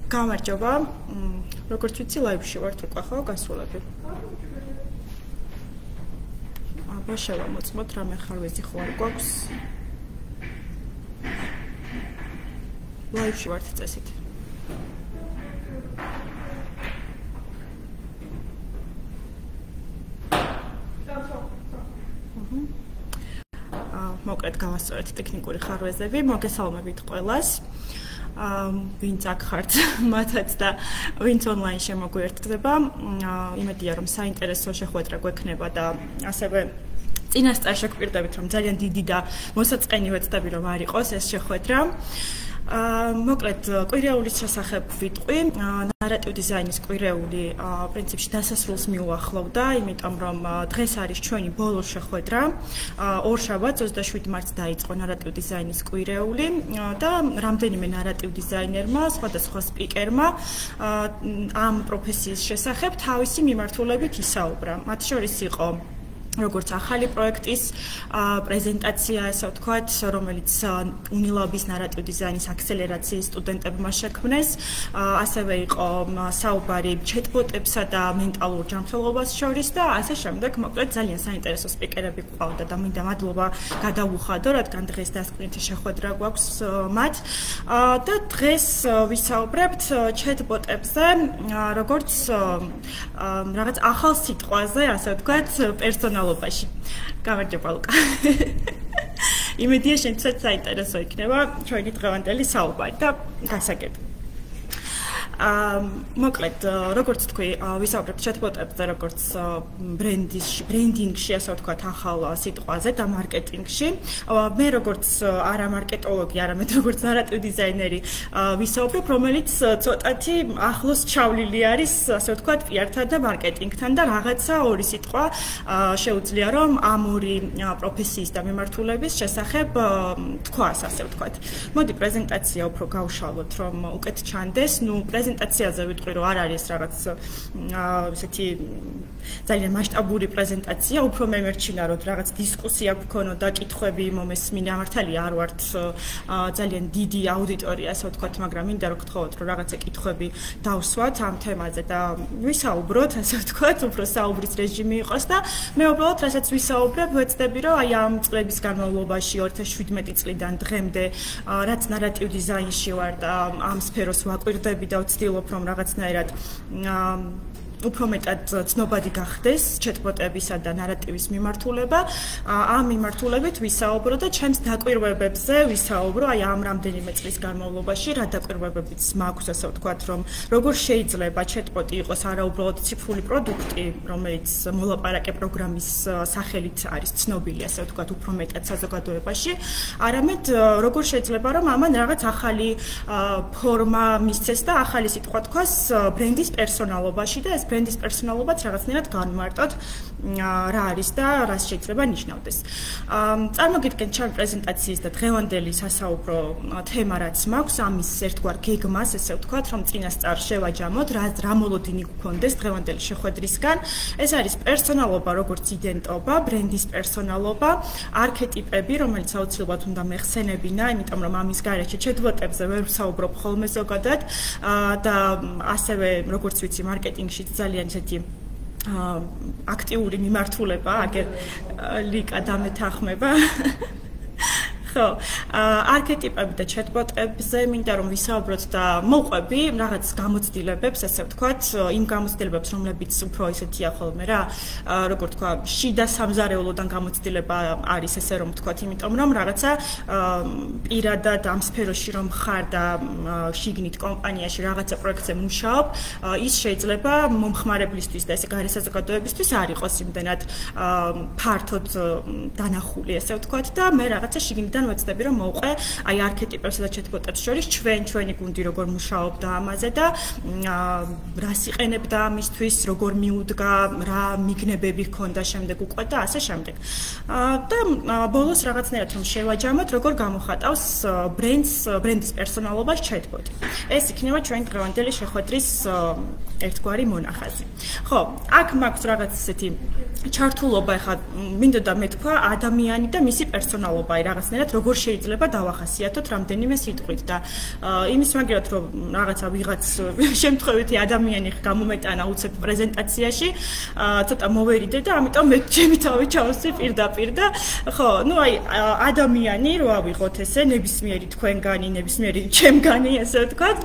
გამარჯობა. Როგორც ვიცი, ლაივში ვართ უკვე ხო გასულები. აბა შევამოწმოთ რამე ხარვეზი ხო არ გვაქვს. ლაივში ვართ წესით. მოკლედ გავასწორეთ ტექნიკური ხარვეზები. მოგესალმებით ყველას. ვინც აქ ხართ მათაც და ვინც ონლაინ შემოგვიერთდება. იმედია რომ საინტერესო შეხვედრა გვექნება და ასევე წინასწარ შეგპირდებით რომ ძალიან დიდი და მოსაწყენი ვეცდები რომ არ იყოს ეს შეხვედრა. მოკლედ კვირეულის შესახებ ვიტყვი. ნარატივ დიზაინის კვირეული პრინციპში დასასრულს მიუახლოვდა, იმიტომ რომ დღეს არის ჩვენი ბოლო შეხვედრა. ორშაბათს 27 მარტს დაიწყო ნარატივ დიზაინის კვირეული და რამდენიმე ნარატივ დიზაინერმა, სხვადასხვა სპიკერმა ამ პროფესიის შესახებ თავისი მიმართულებით ისაუბრა. მათ შორის იყო როგორც ახალი პროექტის პრეზენტაცია, ასე ვთქვათ, რომელიც უნილაბის ნარატივ დიზაინის აქსელერაციის სტუდენტებმა შექმნეს, ასევე იყო საუბარი ჩეტბოტებსა და მენტალურ ჯანმრთელობას შორის და ასე შემდეგ. მოკლედ ძალიან საინტერესო სპიკერები გვყავდა და მინდა მადლობა გადავუხადო, რადგან დღეს დასკვნითი შეხვედრა გვაქვს მათ. და დღეს ვისაუბრებთ ჩეტბოტებზე, როგორც რაღაც ახალ სიტყვაზე, ასე ვთქვათ, პერსონალ გამარჯობა ლუკა. იმედია შენცაც საინტერესო იქნება ჩვენი დღევანდელი საუბარი და გასაგები. მოკლედ, როგორც თქვი, ვისაუბრებთ ჩატბოტებზე, როგორც ბრენდინგში, ასე ვთქვათ, ახალ სიტყვაზე და მარკეტინგში. მე როგორც არა მარკეტოლოგი, არამედ როგორც ნარატივ დიზაინერი ვისაუბრებ, რომელიც ცოტათი ახლოს ჩავლილი არის, ასე ვთქვათ, PR-თან და მარკეტინგთან და რაღაცა ორი სიტყვა შეუძლია რომ ამ ორი პროფესიის და მიმართულების შესახებ თქვას, ასე ვთქვათ. მოდი პრეზენტაცია უფრო გავშალოთ, რომ უკეთ ჩანდეს. პრეზენტაციაზე ვიტყვი რომ არ არის რაღაც ესეთი ძალიან მასშტაბური პრეზენტაცია, უფრო მემერჩინა რომ რაღაც დისკუსია გქონოდა, კითხვები მომესმინა, მართალია არ ვართ ძალიან დიდი აუდიტორია, ასე ვთქვათ, მაგრამ მინდა რომ გთხოვოთ რომ რაღაცა კითხვები დავსვათ ამ თემაზე და ვისაუბროთ, ასე ვთქვათ, უფრო საუბრის რეჟიმი იყოს და მე უბრალოდ რასაც ვისაუბრებ, ვეცდები რომ აი ამ წლების განმავლობაში 2017 წლიდან დღემდე რაც ნარატივ დიზაინში ვარ და ამ სფეროს ვაკვირდები და ვცდილობ რომ რაღაცნაირად უფრო მეტად ცნობადი გახდეს ჩეტბოტებისა და ნარატივის მიმართულება. ამ მიმართულებით ვისაუბრო და ჩემს დაკვირვებებზე ვისაუბრო, აი ამ რამდენიმე წლის განმავლობაში რა დაკვირვებებიც მაქვს, ასე ვთქვათ, რომ როგორ შეიძლება ჩეტბოტი იყოს არა უბრალოდ ციფრული პროდუქტი, რომელიც მოლაპარაკე პროგრამის სახელით არის ცნობილი, ასე ვთქვათ, უფრო მეტად საზოგადოებაში, არამედ როგორ შეიძლება რომ ამან რაღაც ახალი ფორმა მისცეს და ახალი სიტყვა თქვას ბრენდის პერსონალობაში და ეს ბრენდის პერსონალობაც რაღაცნაირად განმარტოთ რა არის და რას შეიძლება ნიშნავდეს. წარმოგიდგენთ ჩემი პრეზენტაციის და დღევანდელი სასაუბრო თემა რაც მაქვს, ამის ერთგვარ გეგმას, ესე ვთქვათ, რომ წინასწარ შევაჯამოთ, რა მოლოდინი გქონდეს დღევანდელი შეხვედრისგან. ეს არის პერსონალობა, როგორც იდენტობა, ბრენდის პერსონალობა, არქეტიპები, რომელიც აუცილებლად უნდა მეხსენებინა, იმიტომ რომ ამის გარეშე ჩეტბოტებზე ვერ ვსაუბრობ ხოლმე ზოგადად და ასევე როგორც ვიცი, მარკეტინგში ძალიან ისეთი აქტიური მიმართულება, აგერ ლიკა დამეთანხმება. ხო, არქეტიპები და ჩეტბოტებზე მინდა რომ ვისაუბროთ და მოვყვები რაღაც გამოცდილებებს, ასე ვთქვათ, იმ გამოცდილებებს, რომლებიც უფრო ისეთია ხოლმე რა, როგორ თქვა, შიდა სამზარეულოდან გამოცდილება არის, ესე რომ ვთქვათ, იმიტომ რომ რაღაცა პირადად ამ სფეროში რომ ხარ და შიგნით კომპანიაში რაღაცა პროექტზე მუშაობ, ის შეიძლება მომხმარებლისთვის და ესე გარე საზოგადოებისთვის არ იყოს იმდენად ფართოდ დანახული, ესე ვთქვათ და მე რაღაცა შიგნით ვეცდები რომ მოვყვე აი არქეტიპებსა და ჩეტბოტებს შორის ჩვენი გუნდი როგორ მუშაობდა ამაზე და რას იყენებდა ამისთვის, როგორ მიუდგა, რა მიგნებები ჰქონდა შემდეგ უკვე და ასე შემდეგ. და ბოლოს რაღაცნაირად რომ შევაჯამოთ, როგორ გამოხატავს ბრენდის პერსონალობას ჩეტბოტი. ეს იქნება ჩვენი დღევანდელი შეხვედრის ერთგვარი მონახაზი. ხო, აქ მაქვს რაღაც ესეთი ჩართულობა, ეხლა მინდოდა მეთქვა ადამიანი და მისი პერსონალობა, რაღაცნაირად მაგალითად როგორ შეიძლება დავახასიათოთ რამდენიმე სიტყვით და იმის მაგალითად რომ რაღაცა ვიღაც შემთხვევითი ადამიანი გამომეტანა უცებ პრეზენტაციაში ცოტა მოვერიდე და ამიტომ მე ჩემი თავი ჩავსვი პირდაპირ და ხო ნუ აი ადამიანი რო ავიღოთ ესე ნებისმიერი თქვენგანი ნებისმიერი ჩემგანი ესე ვთქვათ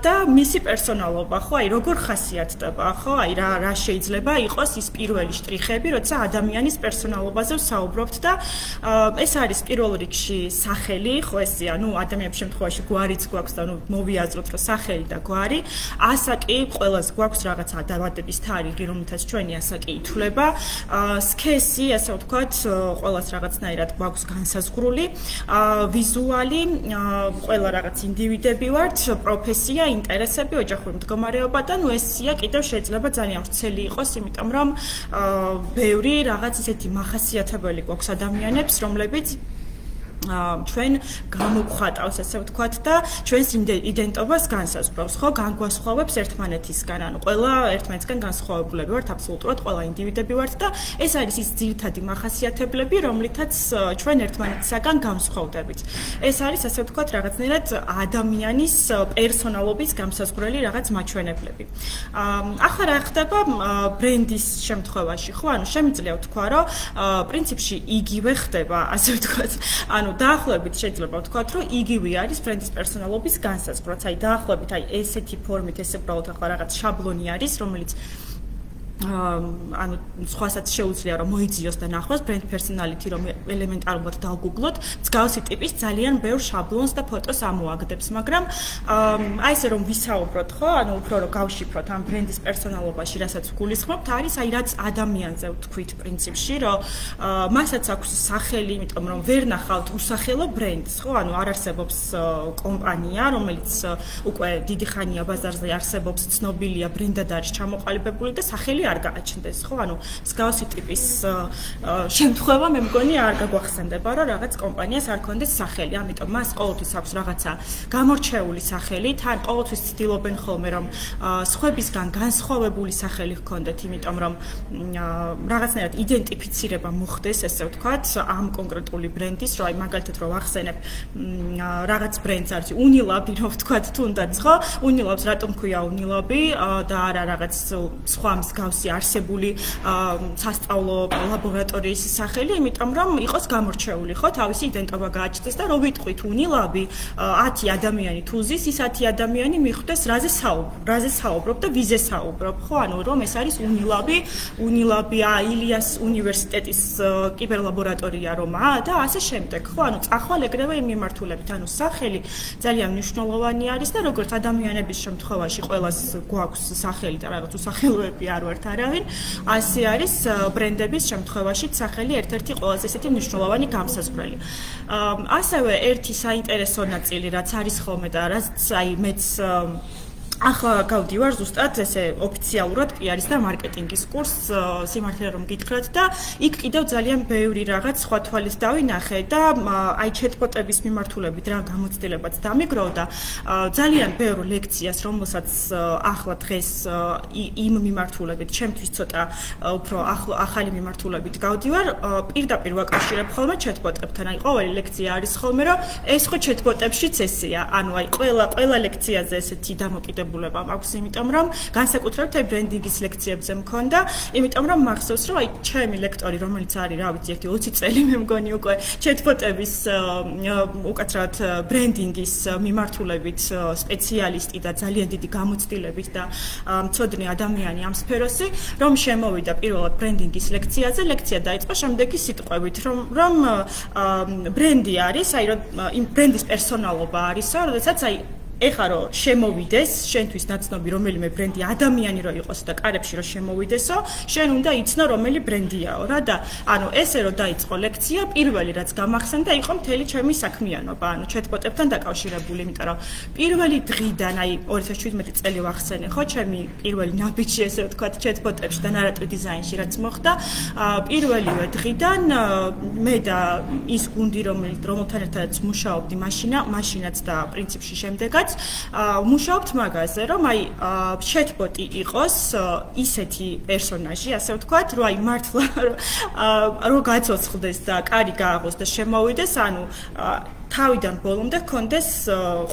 და მისი პერსონალობა ხო აი როგორ ხასიათდება ხო აი რა შეიძლება იყოს ის პირველი შტრიხები როცა ადამიანის პერსონალობაზე ვსაუბრობთ და ეს არის პირველ რიგში სახელი ხო ესეა ნუ ადამიანების შემთხვევაში გვარიც გვაქვს და ნუ მოვიაზროთ რომ სახელი და გვარი ასაკი ყველას გვაქვს რაღაცა დაბადების თარიღი რომელთაც ჩვენი ასაკი ითვლება სქესი ასე ვთქვათ ყველას რაღაცნაირად გვაქვს განსაზღვრული ვიზუალი ყველა რაღაც ინდივიდები ვართ პროფესია ინტერესები ოჯახური მდგომარეობა და ნუ ესია კიდევ შეიძლება ძალიან ვრცელი იყოს იმიტომ რომ ბევრი რაღაც ისეთი მახასიათებელი გვაქვს ადამიანებს რომლებიც ჩვენ გამოვხატავს ასე ვთქვათ და ჩვენს იდენტობას განსაზღვრავს ხო განგვასხვავებს ერთმანეთისგან ანუ ყველა ერთმანეთისგან განსხვავებულები ვართ აბსოლუტურად ყველა ინდივიდები ვართ და ეს არის ის ძირითადი მახასიათებლები რომლითაც ჩვენ ერთმანეთისგან განსხვავდებით ეს არის ასე ვთქვათ რაღაცნაირად ადამიანის პერსონალობის განსაზღვრელი რაღაც მაჩვენებლები ახლა რა ხდება ბრენდის შემთხვევაში ხო ანუ შემიძლია ვთქვა რომ პრინციპში იგივე ხდება ასე ვთქვათ ანუ დაახლოებით შეიძლება ვთქვათ, რომ იგივე არის ბრენდის პერსონალობის განსაზღვრაც. აი დაახლოებით აი ესეთი ფორმით ესე უბრალოდ ახლა რაღაც შაბლონი არის, რომელიც ანუ სხვასაც შეუძლია რომ მოიძიოს და ნახოს ბრენდ პერსონალიტი რომ ელემენტარულად დავგუგლოთ, მსგავსი ტიპის ძალიან ბევრ შაბლონს და ფოტოს ამოაგდებს, მაგრამ აი ესე რომ ვისაუბროთ, ხო, ანუ უფრო რომ გავშიფროთ ამ ბრენდის პერსონალობაში, რასაც გულისხმობთ, არის აი რაც ადამიანზე ვთქვით პრინციპში, რომ მასაც აქვს სახელი, იმიტომ რომ ვერ ნახავთ უსახელო ბრენდს, ხო, ანუ არ არსებობს კომპანია, რომელიც უკვე დიდი ხანია ბაზარზე არსებობს, ცნობილია ბრენდად არის ჩამოყალიბებული და სახელი არ გააჩნდეს, ხო, ანუ მსგავსი ტიპის შემთხვევა მე მგონი არ გაგვახსენდება, რომ რაღაც კომპანიას არ ქონდეს სახელი, ამიტომ მას ყოველთვის აქვს რაღაცა გამორჩეული სახელი, თან ყოველთვის ცდილობენ ხოლმე რომ სხვებისგან განსხვავებული სახელი ჰქონდეთ, იმიტომ რომ რაღაცნაირად იდენტიფიცირება მოხდეს, ესე ვთქვათ, ამ კონკრეტული ბრენდის, რომ აი მაგალითად რომ ახსენებ რაღაც ბრენდს არის უნილაბი, რომ ვთქვათ თუნდაც, ხო, უნილაბს რატომ ქვია უნილაბი და არა რაღაც სხვა მსგავსი არსებული სასწავლო ლაბორატორიის სახელი, იმიტომ რომ იყოს გამორჩეული, ხო, თავისი იდენტობა გააჩნდეს და რო ვიტყვით უნილაბი 10 ადამიანი თუ ზის, ის 10 ადამიანი მიხვდეს რაზე საუბრობ და ვიზე საუბრობ, ხო, ანუ რომ ეს არის უნილაბი ილიას უნივერსიტეტის კიბერლაბორატორია რომა და ასე შემდეგ, ხო, ანუ წახვალ ეგრევე იმ მიმართულებით, ანუ სახელი ძალიან მნიშვნელოვანი არის და როგორც ადამიანების შემთხვევაში ყველას გვაქვს სახელი და რაღაც უსახელოები არ ვართ არავინ, ასე არის ბრენდების შემთხვევაში სახელი ერთ-ერთი ყველაზე ესეთი მნიშვნელოვანი გამსაზღვრელი. ასევე ერთი საინტერესო ნაწილი რაც არის ხოლმე და რაც აი მეც ახლა გავდივარ ზუსტად ესე ოფიციალურად PR-ის და მარკეტინგის კურსს სიმართლე რომ გითხრათ და იქ კიდევ ძალიან ბევრი რაღაც სხვა თვალის დავინახე და აი ჩატბოტების მიმართულებით რა გამოცდილებაც დამიგროვა და ძალიან ბევრ ლექციას რომელსაც ახლა დღეს იმ მიმართულებით ჩემთვის ცოტა უფრო ახალი მიმართულებით გავდივარ პირდაპირ ვაკავშირებ ხოლმე ჩატბოტებთან აი ყოველი ლექცია არის ხოლმე რომ ეს ხო ჩატბოტებშიც ესეა ანუ აი ყველა ლექციაზე ესეთი დამოკიდებული მაქვს, იმიტომ რომ განსაკუთრებით აი ბრენდინგის ლექციებზე მქონდა, იმიტომ რომ მახსოვს, რომ აი ჩემი ლექტორი, რომელიც არის, რა ვიცი, 20 წელი მე მგონი უკვე ჩატბოტების უკაცრავად ბრენდინგის მიმართულებით სპეციალისტი და ძალიან დიდი გამოცდილებით და მცოდნე ადამიანი ამ სფეროში, რომ შემოვიდა პირველად ბრენდინგის ლექციაზე, ლექცია დაიწყო შემდეგი სიტყვებით, რომ ბრენდი არის, აი რომ იმ ბრენდის პერსონალობა არისო, როდესაც აი ეხლა რომ შემოვიდეს შენთვის ნაცნობი რომელიმე ბრენდი ადამიანი რო იყოს და კარებში რო შემოვიდესო შენ უნდა იცნო რომელი ბრენდიაო რა და ანუ ესე რომ დაიწყო ლექცია პირველი რაც გამახსენდა იყო მთელი ჩემი საქმიანობა ანუ ჩატბოტებთან დაკავშირებული იმიტომ რომ პირველი დღიდან აი 2017 წელი ვახსენე ხო ჩემი პირველი ნაბიჯი ესე ვთქვათ ჩატბოტებში და ნარატივ დიზაინში რაც მოხდა პირველივე დღიდან მე და ის გუნდი რომელთან ერთადაც მუშაობდი მაშინაც და პრინციპში შემდეგაც როდესაც მუშაობთ მაგაზე, რომ აი chatbot-ი იყოს ისეთი პერსონაჟი, ასე ვთქვათ, რომ აი მართლა რო გაცოცხლდეს და კარი გააღოს და შემოვიდეს, ანუ თავიდან ბოლომდე ჰქონდეს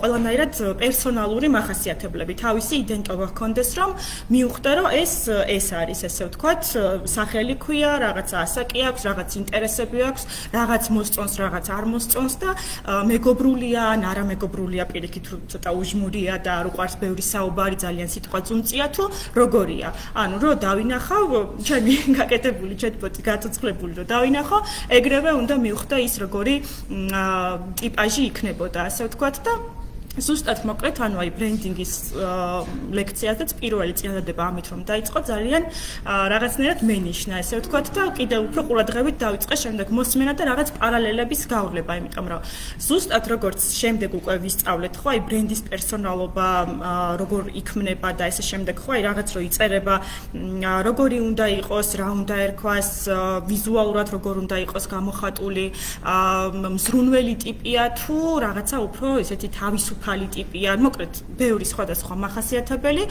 ყველანაირად პერსონალური მახასიათებლები, თავისი იდენტობა ჰქონდეს, რომ მიუხვდა, რომ ეს არის, ესე ვთქვათ, სახელი ქვია, რაღაცა ასაკი აქვს, რაღაც ინტერესები აქვს, რაღაც მოსწონს, რაღაც არ მოსწონს და მეგობრულია ან არამეგობრულია, პირიქით ცოტა უჟმურია და არ უყვარს ბევრი საუბარი, ძალიან სიტყვა ძუნწია თუ როგორია. ანუ რო დავინახავ, ჩემი გაკეთებული chatbot-ი გაცოცხლებული რო დავინახო, ეგრევე უნდა მიხვდა ის როგორი ტიპაჟი იქნებოდა, ასე ვთქვათ და ზუსტად მოკლედ, ანუ აი ბრენდინგის ლექციაზეც პირველი წინადადება ამით რომ დაიწყო, ძალიან რაღაცნაირად მენიშნა, ესე ვთქვათ და კიდევ უფრო ყურადღებით დავიწყე შემდეგ მოსმენა და რაღაც პარალელების გავლება, იმიტომ რომ ზუსტად როგორც შემდეგ უკვე ვისწავლეთ, ხო, აი ბრენდის პერსონალობა, როგორ იქმნება და ესე შემდეგ, ხო, აი რაღაც რო იწერება, როგორი უნდა იყოს, რა უნდა ერქვას, ვიზუალურად როგორ უნდა იყოს გამოხატული, მზრუნველი ტიპია თუ რაღაცა უფრო ესეთი თავისუფალი ტიპია, მოკლედ, ბევრი სხვადასხვა მახასიათებელი.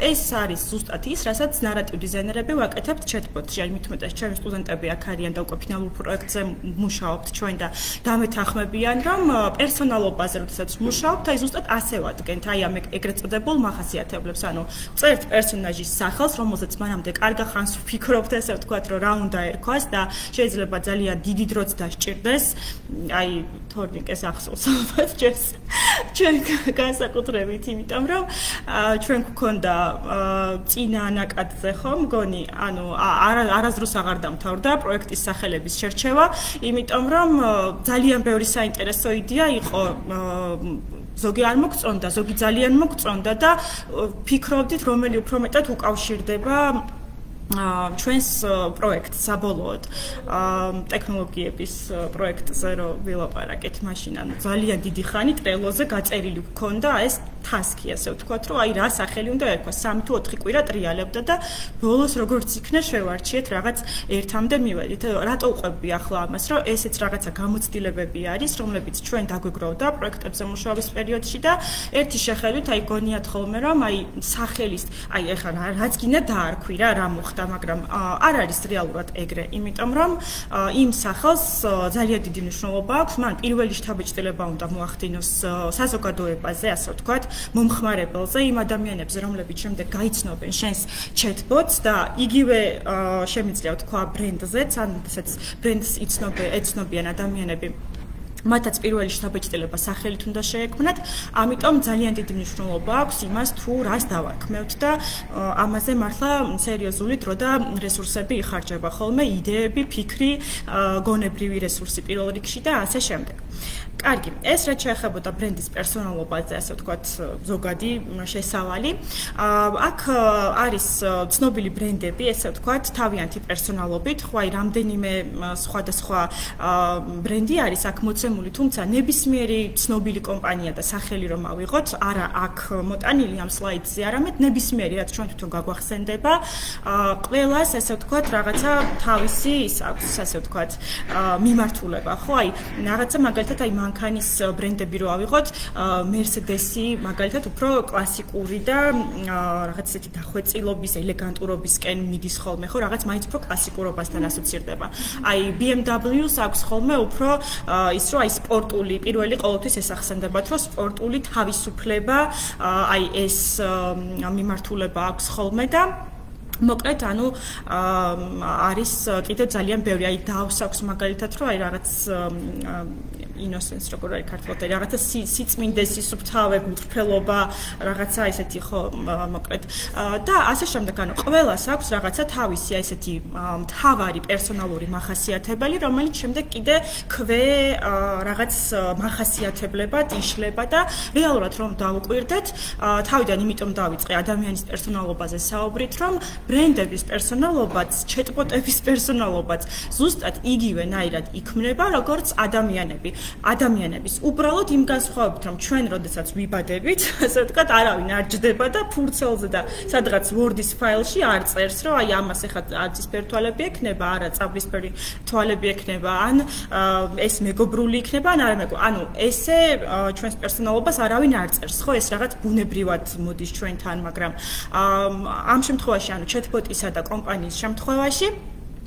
ეს არის ზუსტად ის, რასაც ნარატივ დიზაინერები ვაკეთებთ chatbot-ში. აი მithumetes ჩემი სტუდენტები აქ არიან და უკვე ფინალურ პროექტზე მუშაობთ ჩვენ და დამეთანხმებიან, რომ პერსონალობაზე როდესაც მუშაობთ, აი ზუსტად ასე ვადგენთ, აი ამ ეგრეთ წოდებულ მახასიათებლებს, ანუ წერთ პერსონაჟის სახელს, რომელზეც მანამდე კარგა ხანს ვფიქრობთ, ესე ვთქვათ, რომ რა უნდა ერქვას და შეიძლება ძალიან დიდი დროც დასჭირდეს. აი თორნიკეს ახსოვს ალბათ ჯერს ჩვენ განსაკუთრებით, იმიტომ რომ ჩვენ გვქონდა წინა ანაკადზე ხო მგონი, ანუ არასდროს აღარ დამთავრდა პროექტის სახელების შერჩევა, იმიტომ რომ ძალიან ბევრი საინტერესო იდეა იყო, ზოგი არ მოგწონდა, ზოგი ძალიან მოგწონდა და ფიქრობდით, რომელი უფრო მეტად უკავშირდება ჩვენს პროექტს საბოლოოდ ტექნოლოგიების პროექტზე რო ვილაპარაკეთ მაშინ, ანუ ძალიან დიდი ხანი ტრელოზე გაწერილი გქონდა ეს task-ი, ასე ვთქვათ, რომ აი რა სახელი უნდა ერქვა, 3 თუ 4 კვირა ტრიალებდა და ბოლოს როგორც იქნა შევარჩიეთ რაღაც ერთამდე მივედით. რატო ვყვები ახლა ამას, რომ ესეც რაღაცა გამოცდილებები არის, რომლებიც ჩვენ დაგვიგროვდა პროექტებზე მუშაობის პერიოდში და ერთი შეხედვით აი გონიათ ხოლმე, რომ აი სახელის, აი ეხლა რაც გინდა დაარქვი რა, რა მოხდა, მაგრამ არ არის რეალურად ეგრე, იმიტომ რომ იმ სახელს ძალიან დიდი მნიშვნელობა აქვს, მან პირველი შთაბეჭდილება უნდა მოახდინოს საზოგადოებაზე, ასე ვთქვათ, მომხმარებელზე, იმ ადამიანებზე, რომლებიც შემდეგ გაიცნობენ შენს chatbot-ს და იგივე შემიძლია ვთქვა ბრენდზეც, ან ესეც ბრენდს ეცნობიან ადამიანები. მათაც პირველი შთაბეჭდილება სახელით უნდა შეექმნათ, ამიტომ ძალიან დიდი მნიშვნელობა აქვს იმას, თუ რას დავარქმევთ და ამაზე მართლა სერიოზული დრო და რესურსები იხარჯება ხოლმე, იდეები, ფიქრი, გონებრივი რესურსი პირველ რიგში და ასე შემდეგ. კარგი, ეს რაც შეეხებოდა ბრენდის პერსონალობაზე, ასე ვთქვათ, ზოგადი შესავალი. აქ არის ცნობილი ბრენდები, ესე ვთქვათ, თავიანთი პერსონალობით, ხო აი რამდენიმე სხვადასხვა ბრენდი არის აქ მოცემული, თუმცა ნებისმიერი ცნობილი კომპანია და სახელი რომ ავიღოთ, არა აქ მოტანილი ამ სლაიდზე, არამედ ნებისმიერი, რაც ჩვენ თვითონ გაგვახსენდება, ყველას, ესე ვთქვათ, რაღაცა თავისი ის აქვს, ასე ვთქვათ, მიმართულება, ხო აი რაღაცა მაგალითად აი მანქანის ბრენდები რო ავიღოთ, Mercedes-ი მაგალითად უფრო კლასიკური და რაღაც ესეთი დახვეწილობის, ელეგანტურობისკენ მიდის ხოლმე, ხო, რაღაც მაინც უფრო კლასიკურობასთან ასოცირდება. აი BMW-ს აქვს ხოლმე უფრო ის რომ აი სპორტული, პირველი ყოველთვის ეს ახსენდებათ, რომ სპორტული თავისუფლება, აი ეს მიმართულება აქვს ხოლმე და მოკლედ, ანუ არის კიდევ ძალიან ბევრი, აი დავს აქვს მაგალითად, რომ აი რაღაც innocence როგორ არის ქართულად, რაღაცა სიწმინდე, სისუფთავე, გულწრფელობა, რაღაცა ესეთი ხო, მოკლედ. და ასე შემდეგ, ანუ ყველას აქვს რაღაცა თავისი აი ესეთი მთავარი პერსონალური მახასიათებელი, რომელიც შემდეგ კიდე ქვე რაღაც მახასიათებლებად იშლება და რეალურად რომ დავუკვირდეთ, თავიდან იმიტომ დავიწყე ადამიანის პერსონალობაზე საუბრით, რომ ბრენდების პერსონალობაც, chatbot-ების პერსონალობაც ზუსტად იგივენაირად იქმნება, როგორც ადამიანები. ადამიანების უბრალოდ იმ განსხვავებით რომ ჩვენ როდესაც ვიბადებით, ასე ვთქვათ, არავინ არ ჯდება და ფურცელზე და სადღაც Word-ის ფაილში არ წერს, რომ აი ამას ეხლა აწისფერი თვალები ექნება, არა წაბლისფერი თვალები ექნება, ან ეს მეგობრული იქნება, ან არა მეგობრული. ანუ ესე ჩვენს პერსონალობას არავინ არ წერს, ხო, ეს რაღაც ბუნებრივად მოდის ჩვენთან, მაგრამ ამ შემთხვევაში, ანუ chatbot-ისა და კომპანიის შემთხვევაში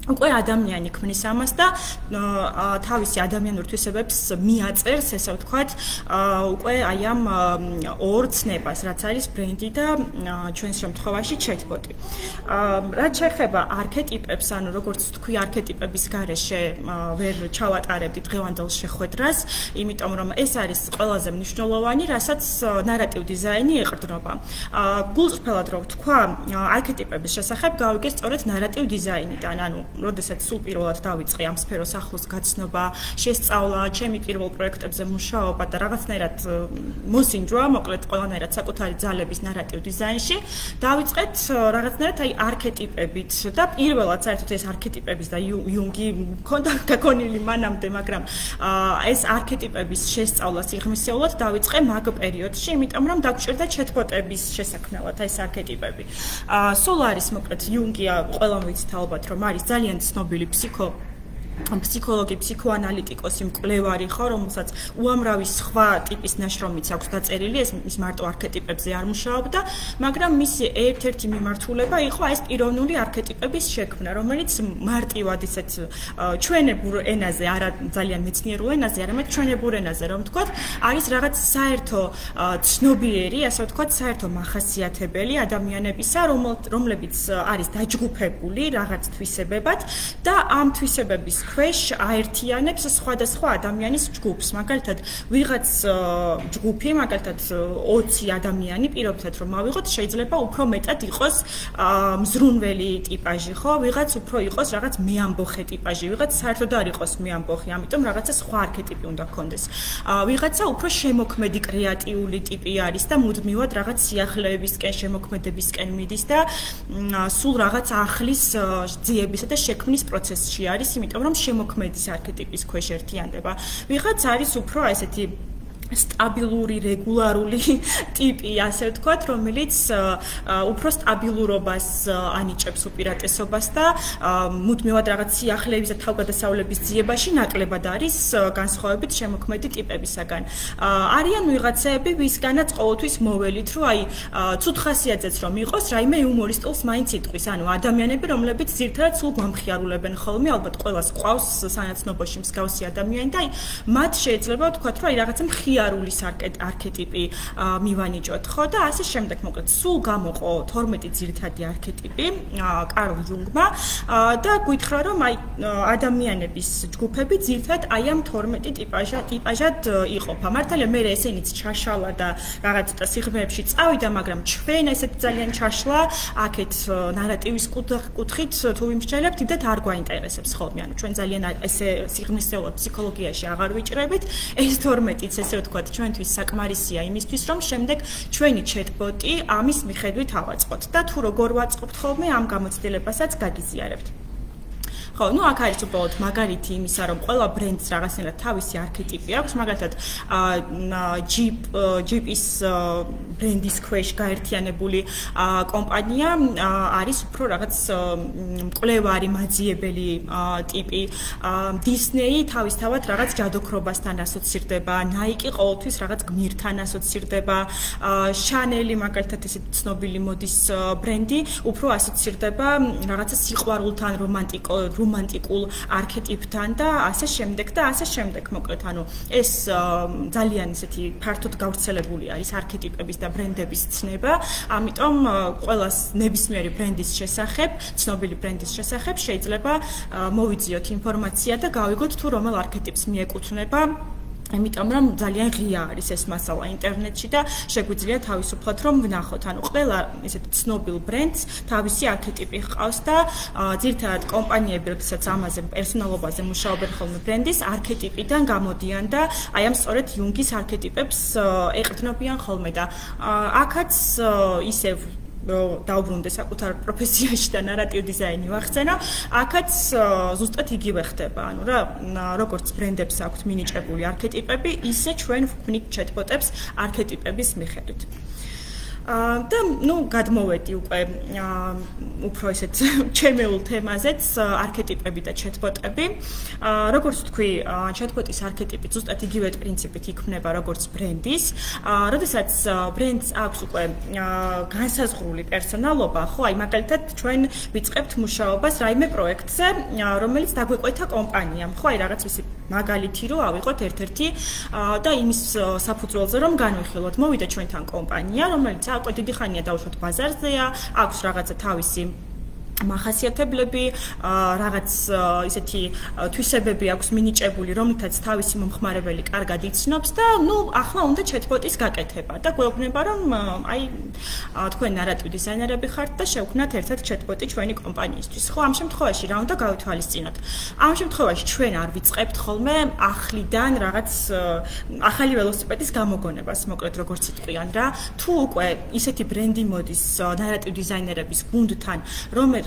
უკვე ადამიანი ქმნის ამას და თავისი ადამიანურ თვისებებს მიაწერს, ესე ვთქვათ, უკვე აი ამ ორ ცნებას, რაც არის ბრენდი და ჩვენს შემთხვევაში chatbot-ი. რაც შეეხება არქეტიპებს, ანუ როგორც თქვი, არქეტიპების გარეშე ვერ ჩავატარებდი დღევანდელ შეხვედრას, იმიტომ რომ ეს არის ყველაზე მნიშვნელოვანი, რასაც ნარატივ დიზაინი ეყრდნობა. გულწრფელად რო ვთქვა, არქეტიპების შესახებ გავიგე სწორედ ნარატივ დიზაინიდან, ანუ როდესაც სულ პირველად დავიწყე ამ სფეროს ახლოს გაცნობა, შესწავლა, ჩემი პირველ პროექტებზე მუშაობა და რაღაცნაირად მოსინჯვა, მოკლედ ყველანაირად საკუთარი ძალების ნარატივ დიზაინში, დავიწყეთ რაღაცნაირად აი არქეტიპებით და პირველად საერთოდ ეს არქეტიპების და იუნგი მქონდა გაქონილი მანამდე, მაგრამ ეს არქეტიპების შესწავლა სიღრმისეულად დავიწყე მაგ პერიოდში, იმიტომ რომ დაგჭირდა chatbot-ების შესაქმნელად ეს არქეტიპები. სულ არის მოკლედ იუნგია ყველამ ვიცით ალბათ რომ არის ძალიან ცნობილი ფსიქოლოგი, ფსიქოანალიტიკოსი, მკვლევარი ხო, რომელსაც უამრავი სხვა ტიპის ნაშრომიც აქვს დაწერილი, ეს მარტო არქეტიპებზე არ მუშაობდა, მაგრამ მისი ერთ-ერთი მიმართულება იყო ეს პიროვნული არქეტიპების შექმნა, რომელიც მარტივად ისეთ ჩვენებურ ენაზე, არა ძალიან მეცნიერულ ენაზე, არამედ ჩვენებურ ენაზე, რომ ვთქვათ, არის რაღაც საერთო ცნობიერი, ასე ვთქვათ, საერთო მახასიათებელი ადამიანებისა, რომლებიც არის დაჯგუფებული რაღაც თვისებებად და ამ თვისებების ქვეშ აერთიანებს სხვადასხვა ადამიანის ჯგუფს. მაგალითად, ვიღაც ჯგუფი, მაგალითად 20 ადამიანი პირობითად რომ ავიღოთ, შეიძლება უფრო მეტად იყოს მზრუნველი ტიპაჟი, ხო? ვიღაც უფრო იყოს რაღაც მეამბოხე ტიპაჟი, ვიღაც საერთოდ არ იყოს მეამბოხი, ამიტომ რაღაცა სხვა არქეტიპი უნდა გქონდეს. ვიღაცა უფრო შემოქმედი კრეატიული ტიპი არის და მუდმივად რაღაც სიახლეებისკენ, შემოქმედებისკენ მიდის და სულ რაღაც ახლის ძიებისა და შექმნის პროცესში არის, იმიტომ რომ შემოქმედის არქეტიპის ქვეშ ერთიანდება. ვიღაც არის უფრო ესეთი სტაბილური, რეგულარული ტიპი, ასე ვთქვათ, რომელიც უფრო სტაბილურობას ანიჭებს უპირატესობას და მუდმივად რაღაც სიახლეების და თავგადასავლების ძიებაში ნაკლებად არის განსხვავებით შემოქმედი ტიპებისაგან. არიან ვიღაცები, ვისგანაც ყოველთვის მოველით, რომ აი ცუდ ხასიათზეც რომ იყოს, რაიმე იუმორის სტილს მაინც იტყვის, ანუ ადამიანები, რომლებიც ძირთადად სულ გამხიარულებენ ხოლმე, ალბათ ყველას ყავს სანაცნობოში მსგავსი ადამიანი და აი მათ შეიძლება ვთქვათ, რომ აი რაღაცა მხიარულის არქეტიპი მივანიჭოთ, ხო და ასე შემდეგ, მოკლედ სულ გამოყო 12 ძირითადი არქეტიპი კარლ იუნგმა და გითხრა რომ აი ადამიანების ჯგუფები ძირითადად აი ამ 12 ტიპაჟად იყოფა. მართალია მე ესენიც ჩაშალა და რაღაც ცოტა სიღრმეებში წავიდა, მაგრამ ჩვენ ესეთ ძალიან ჩაშლა აქეთ ნარატივის კუთხით თუ ვიმსჯელებთ, დიდად არ გვაინტერესებს ხოლმე. ანუ ჩვენ ძალიან ესე სიღრმისეულად ფსიქოლოგიაში აღარ ვიჭრებით. ეს 12-იც ესე ვთქვათ, ჩვენთვის საკმარისია იმისთვის, რომ შემდეგ ჩვენი chatbot-ი ამის მიხედვით ავაწყოთ და თუ როგორ ვაწყობთ ხოლმე ამ გამოცდილებასაც გაგიზიარებთ. ხო, ну აქ არის უბრალოდ მაგალითი იმისა, რომ ყველა ბრენდს რაღაცნაირად თავისი არქეტიპი აქვს, მაგალითად Jeep-ის ბრენდის ქვეშ გაერთიანებული კომპანია არის უფრო რაღაც მკვლევარი, მაძიებელი ტიპი. Disney თავისთავად რაღაც ჯადოქრობასთან ასოცირდება, Nike ყოველთვის რაღაც გმირთან ასოცირდება, Chanel-ი მაგალითად ესეთი ცნობილი მოდის ბრენდი, უფრო ასოცირდება რაღაცა სიყვარულთან, რომანტიკულ არქეტიპთან და ასე შემდეგ და ასე შემდეგ, მოკლედ, ანუ ეს ძალიან ისეთი ფართოდ გავრცელებული არის არქეტიპების და ბრენდების ცნება, ამიტომ ყველას ნებისმიერი ბრენდის შესახებ, ცნობილი ბრენდის შესახებ შეიძლება მოვიძიოთ ინფორმაცია და გავიგოთ თუ რომელ არქეტიპს მიეკუთვნება. იმიტომ რომ ძალიან ღია არის ეს მასალა ინტერნეტში და შეგვიძლია თავისუფლად რომ ვნახოთ. ანუ ყველა ესეთ ცნობილ ბრენდს თავისი არქეტიპი ჰყავს და ძირითადად კომპანიები, როდესაც ამაზე პერსონალობაზე მუშაობენ ხოლმე ბრენდის არქეტიპიდან გამოდიან და აი ამ სწორედ იუნგის არქეტიპებს ეყრდნობიან ხოლმე და აქაც ისევ დაუბრუნდე საკუთარ პროფესიაში და ნარატივ დიზაინი ვახსენო, აქაც ზუსტად იგივე ხდება, ანუ რა, როგორც ბრენდებს აქვთ მინიჭებული არქეტიპები, ისე ჩვენ ვქმნით ჩატბოტებს არქეტიპების მიხედვით. და ნუ გადმოვედი უკვე უფრო ისეთ ჩემეულ თემაზეც არქეტიპები და ჩატბოტები. როგორც თქვი, ჩატბოტის არქეტიპი ზუსტად იგივე პრინციპით იქმნება როგორც ბრენდის. როდესაც ბრენდს აქვს უკვე განსაზღვრული პერსონალობა, ხო, აი მაგალითად ჩვენ ვიწყებთ მუშაობას რაიმე პროექტზე, რომელიც დაგვეკვეთა კომპანიამ, ხო, აი რაღაც ისე მაგალითი რო ავიღოთ ერთ-ერთი და იმის საფუძველზე რომ განვიხილოთ, მოვიდა ჩვენთან კომპანია, რომელიც უკვე დიდი ხანია დაუშვათ ბაზარზეა, აქვს რაღაცა თავისი მახასიათებლები, რაღაც ისეთი თვისებები აქვს მინიჭებული, რომლითაც თავისი მომხმარებელი კარგად იცნობს და ნუ ახლა უნდა ჩატბოტის გაკეთება და გვეუბნება რომ აი თქვენ ნარატივ დიზაინერები ხართ და შევქმნათ ერთ-ერთ ჩატბოტი ჩვენი კომპანიისთვის. ხო, ამ შემთხვევაში რა უნდა გავითვალისწინოთ? ამ შემთხვევაში ჩვენ არ ვიწყებთ ხოლმე ახლიდან რაღაც ახალი ველოსიპედის გამოგონებას, მოკლედ როგორც იტყვიან რა. თუ უკვე ისეთი ბრენდი მოდის ნარატივ დიზაინერების გუნდთან,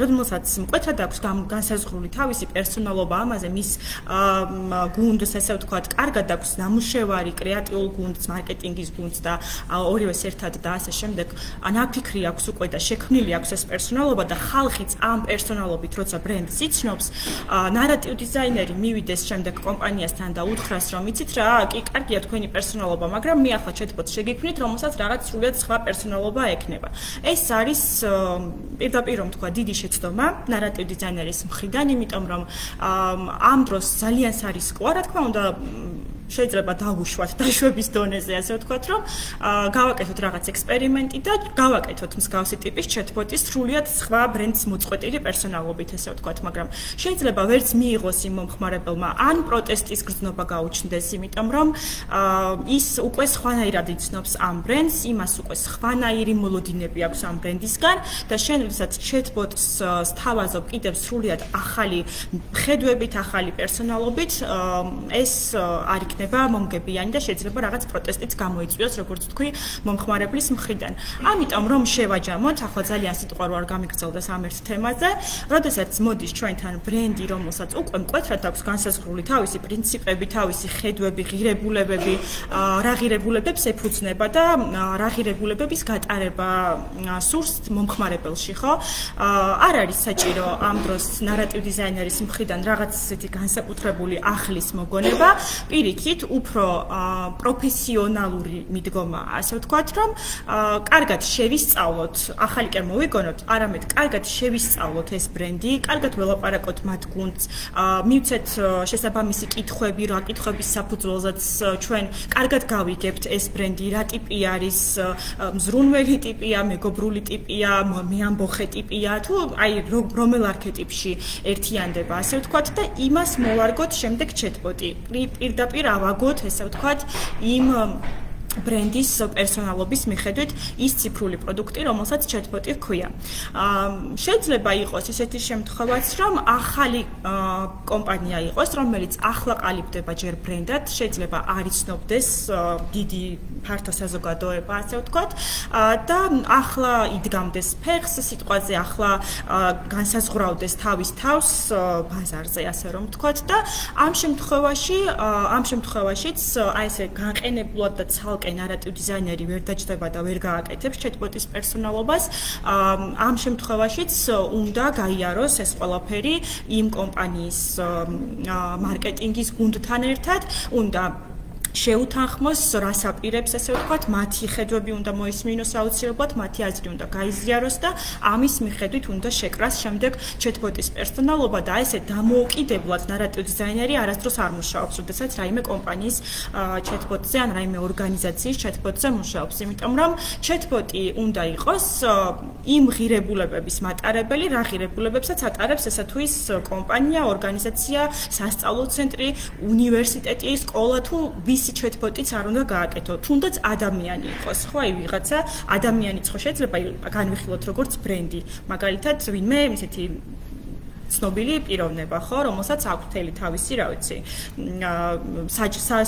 რომელსაც მკვეთრად აქვს განსაზღვრული თავისი პერსონალობა, ამაზე მის გუნდს, ასე ვთქვათ, კარგად აქვს ნამუშევარი, კრეატიულ გუნდს, მარკეტინგის გუნდს და ორივეს ერთად და ასე შემდეგ. ნაფიქრი აქვს უკვე და შექმნილი აქვს ეს პერსონალობა და ხალხიც ამ პერსონალობით როცა ბრენდს იცნობს, ნარატივ დიზაინერი მივიდეს შემდეგ კომპანიასთან და უთხრას რომ იცით რა, კი კარგია თქვენი პერსონალობა, მაგრამ მე ახლა ჩატბოტს შეგიქმნით, რომელსაც რაღაც სრულიად სხვა პერსონალობა ექნება. ეს არის პირდაპირ რომ თქვა დიდი შეცდომა ნარატივ დიზაინერის მხრიდან, იმიტომ რომ ამ დროს ძალიან სარისკოა, რა თქმა უნდა, შეიძლება დავუშვათ დაშვების დონეზე, ასე ვთქვათ, რომ გავაკეთოთ რაღაც ექსპერიმენტი და გავაკეთოთ მსგავსი ტიპის ჩატბოტის სრულიად სხვა ბრენდს მოწყვეტილი პერსონალობით, ასე ვთქვათ, მაგრამ შეიძლება ვერც მიიღოს იმ მომხმარებელმა ან პროტესტის გრძნობა გაუჩნდეს, იმიტომ რომ ის უკვე სხვანაირად იცნობს ამ ბრენდს, იმას უკვე სხვანაირი მოლოდინები აქვს ამ ბრენდისგან და შენ ვისაც ჩატბოტს სთავაზობ კიდევ სრულიად ახალი ხედვებით, ახალი პერსონალობით, ეს არ იქნება მომგებიანი და შეიძლება რაღაც პროტესტიც გამოიწვიოს, როგორც თქვი, მომხმარებლის მხრიდან. ამიტომ რომ შევაჯამოთ, ახლა ძალიან სიტყვა რო არ გამიგრძელდეს ამ ერთ თემაზე, როდესაც მოდის ჩვენთან ბრენდი, რომელსაც უკვე მკვეთრად აქვს განსაზღვრული თავისი პრინციპები, თავისი ხედვები, ღირებულებები, რა ღირებულებებს ეფუძნება და რა ღირებულებების გატარება სურს მომხმარებელში, ხო? არ არის საჭირო ამ დროს ნარატივ დიზაინერის მხრიდან რაღაც ისეთი განსაკუთრებული ახლის მოგონება, პირიქით, უფრო პროფესიონალური მიდგომა, ასე ვთქვათ, რომ კარგად შევისწავლოთ, ახალი კი არ მოვიგონოთ, არამედ კარგად შევისწავლოთ ეს ბრენდი, კარგად ველაპარაკოთ მათ გუნდს, მივცეთ შესაბამისი კითხვები, რა კითხვების საფუძველზეც ჩვენ კარგად გავიგებთ ეს ბრენდი, რა ტიპი არის, მზრუნველი ტიპია, მეგობრული ტიპია, მეამბოხე ტიპია, თუ აი რომელ არქეტიპში ერთიანდება, ასე ვთქვათ და იმას მოვარგოთ შემდეგ ჩატბოტი. პირდაპირ ავაგოთ, ესე ვთქვათ, იმ ბრენდის პერსონალობის მიხედვით ის ციფრული პროდუქტი, რომელსაც ჩატბოტი ჰქვია. შეიძლება იყოს ისეთი შემთხვევაც, რომ ახალი კომპანია იყოს, რომელიც ახლა ყალიბდება ჯერ ბრენდად, შეიძლება არ იცნობდეს დიდი ფართო საზოგადოება, ასე ვთქვათ, და ახლა იდგამდეს ფეხს სიტყვაზე, ახლა განსაზღვრავდეს თავის თავს ბაზარზე, ასე რომ ვთქვათ და ამ შემთხვევაშიც აი ესე განყენებლად და ცალკე ნარატივ დიზაინერი ვერ დაჯდება და ვერ გააკეთებს ჩატბოტის პერსონალობას. ამ შემთხვევაშიც უნდა გაიაროს ეს ყველაფერი იმ კომპანიის მარკეტინგის გუნდთან ერთად, უნდა შეუთანხმოს რას აპირებს, ასე ვთქვათ, მათი ხედვები უნდა მოისმინოს აუცილებლად, მათი აზრი უნდა გაიზიაროს და ამის მიხედვით უნდა შეკრას შემდეგ ჩატბოტის პერსონალობა და ესე დამოუკიდებლად ნარატივ დიზაინერი არასდროს არ მუშაობს, როდესაც რაიმე კომპანიის ჩატბოტზე ან რაიმე ორგანიზაციის ჩატბოტზე მუშაობს, იმიტომ რომ ჩატბოტი უნდა იყოს იმ ღირებულებების მატარებელი, რა ღირებულებებსაც ატარებს ესა თუ ის კომპანია, ორგანიზაცია, სასწავლო ცენტრი, უნივერსიტეტი, სკოლა თუ ჩატბოტიც არ უნდა გააკეთო, თუნდაც ადამიანი იყოს, ხო, აი ვიღაცა ადამიანიც ხო შეიძლება განვიხილოთ როგორც ბრენდი. მაგალითად, ვინმე ისეთი ცნობილი პიროვნება, ხო, რომელსაც აქვს მთელი თავისი, რა ვიცი,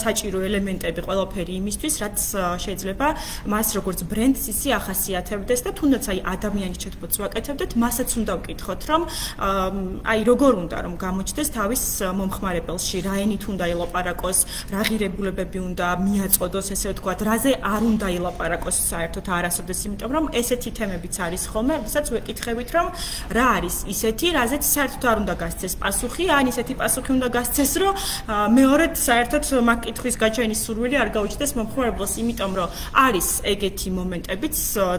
საჭირო ელემენტები ყველაფერი იმისთვის, რაც შეიძლება მას როგორც ბრენდს ისი ახასიათებდეს და თუნდაც აი ადამიანის chatbot-ს ვაკეთებდეთ, მასაც უნდა ვკითხოთ, რომ აი როგორ უნდა რომ გამოჩნდეს თავის მომხმარებელში, რა ენით უნდა ელაპარაკოს, რა ღირებულებები უნდა მიაწოდოს, ესე ვთქვათ, რაზე არ უნდა ელაპარაკოს საერთოდ არასოდეს, იმიტომ რომ ესეთი თემებიც არის ხოლმე, როდესაც ვეკითხებით, რომ რა არის ისეთი, რაზეც საერთოდ არ უნდა გასცეს პასუხი, ან ისეთი პასუხი უნდა გასცეს, რომ მეორედ საერთოდ მაგ კითხვის გაჩენის სურვილი არ გაუჩნდეს მომხმარებელს, იმიტომ რომ არის ეგეთი მომენტებიც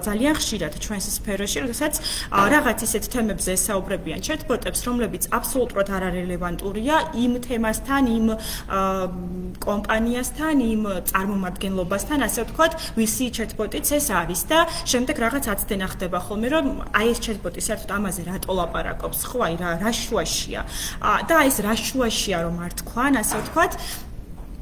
ძალიან ხშირად ჩვენს სფეროში, როდესაც რაღაც ისეთ თემებზე ესაუბრებიან chatbot-ებს, რომლებიც აბსოლუტურად არარელევანტურია იმ თემასთან, იმ კომპანიასთან, იმ წარმომადგენლობასთან, ასე ვთქვათ, ვისი chatbot-იც ეს არის და შემდეგ რაღაც აცდენა ხდება ხოლმე, რომ აი ეს chatbot-ი საერთოდ ამაზე რატო ლაპარაკობს, ხო, აი რა შუაშია. და ეს რა შუაშია რომ არ თქვან, ასე ვთქვათ,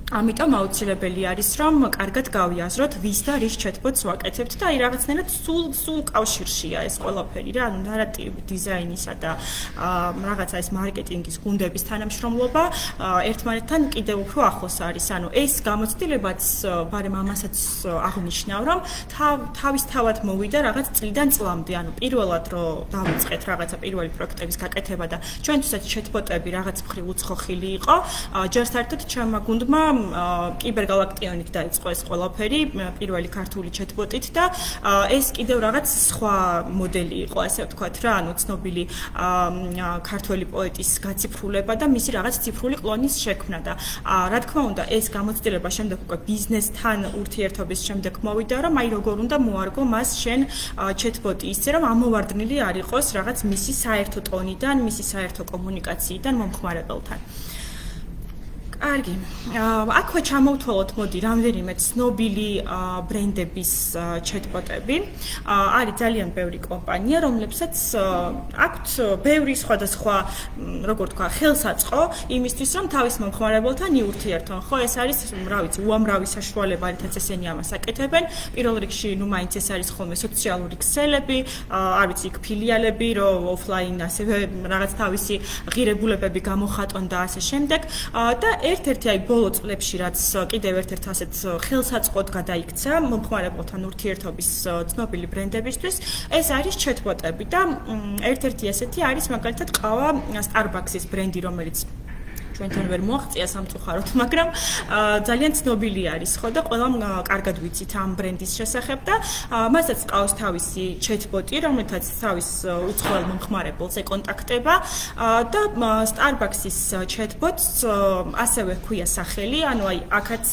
ამიტომ აუცილებელი არის რომ კარგად გავიაზროთ ვის და რის chatbot-ს ვაკეთებთ და აი რაღაცნაირად სულ კავშირშია ეს ყველაფერი რა, ანუ ნარატივი, დიზაინისა და რაღაცა ეს მარკეტინგის გუნდების თანამშრომლობა ერთმანეთთან კიდევ უფრო ახლოს არის. ანუ ეს გამოცდილებაც ბარემ ამასაც აღნიშნავ რომ თავისთავად მოვიდა რაღაც წლიდან წლამდე, ანუ პირველად რომ დავიწყეთ რაღაცა პირველი პროექტების გაკეთება და ჩვენთვისაც chatbot-ები რაღაც მხრივ უცხოხილი იყო, ჯერ საერთოდ ჩემმა გუნდმა კიბერგალაქტიონით დაიწყო ეს ყველაფერი, პირველი ქართული chatbot-ით და ეს კიდევ რაღაც სხვა მოდელი იყო, ასე ვთქვათ რა, ანუ ცნობილი ქართველი პოეტის გაციფრულება და მისი რაღაც ციფრული კლონის შექმნა და რა თქმა უნდა, ეს გამოცდილება შემდეგ უკვე ბიზნესთან ურთიერთობის შემდეგ მოვიდა, რომ აი როგორ უნდა მოარგო მას შენ chatbot-ი, ისე რომ ამოვარდნილი არ იყოს რაღაც მისი საერთო ტონიდან, მისი საერთო კომუნიკაციიდან მომხმარებელთან. კარგი. აქვე ჩამოვთვალოთ, მოდი, რამდენიმე ცნობილი ბრენდების chatbot-ები. არის ძალიან ბევრი კომპანია, რომლებსაც აქვთ ბევრი სხვადასხვა, როგორ თქვა, ხელსაწყო იმისთვის, რომ თავის მომხმარებელთან იურთიერთონ. ხო, ეს არის, რა ვიცი, უამრავი საშუალება, რითაც ესენი ამას აკეთებენ. პირველ რიგში, ნუ მაინც ეს არის ხოლმე სოციალური ქსელები, არ ვიცი, იქ ფილიალები, რომ ოფლაინ ასევე რაღაც თავისი ღირებულებები გამოხატონ და ასე შემდეგ. და ერთ-ერთი აი ბოლო წლებში რაც კიდევ ერთ-ერთ ასეთ ხელსაწყოდ გადაიქცა მომხმარებელთან ურთიერთობის ცნობილი ბრენდებისთვის, ეს არის chatbot-ები და ერთ-ერთი ასეთი არის მაგალითად ყავა Starbucks-ის ბრენდი, რომელიც ჩვენთან ვერ მოაღწია სამწუხაროდ, მაგრამ ძალიან ცნობილი არის, ხო და ყველამ კარგად ვიცით ამ ბრენდის შესახებ და მასაც ყავს თავისი chatbot-ი, რომელთაც თავის უცხოელ მომხმარებელს ეკონტაქტება და Starbucks-ის chatbot-ს ასევე ჰქვია სახელი, ანუ აი აქაც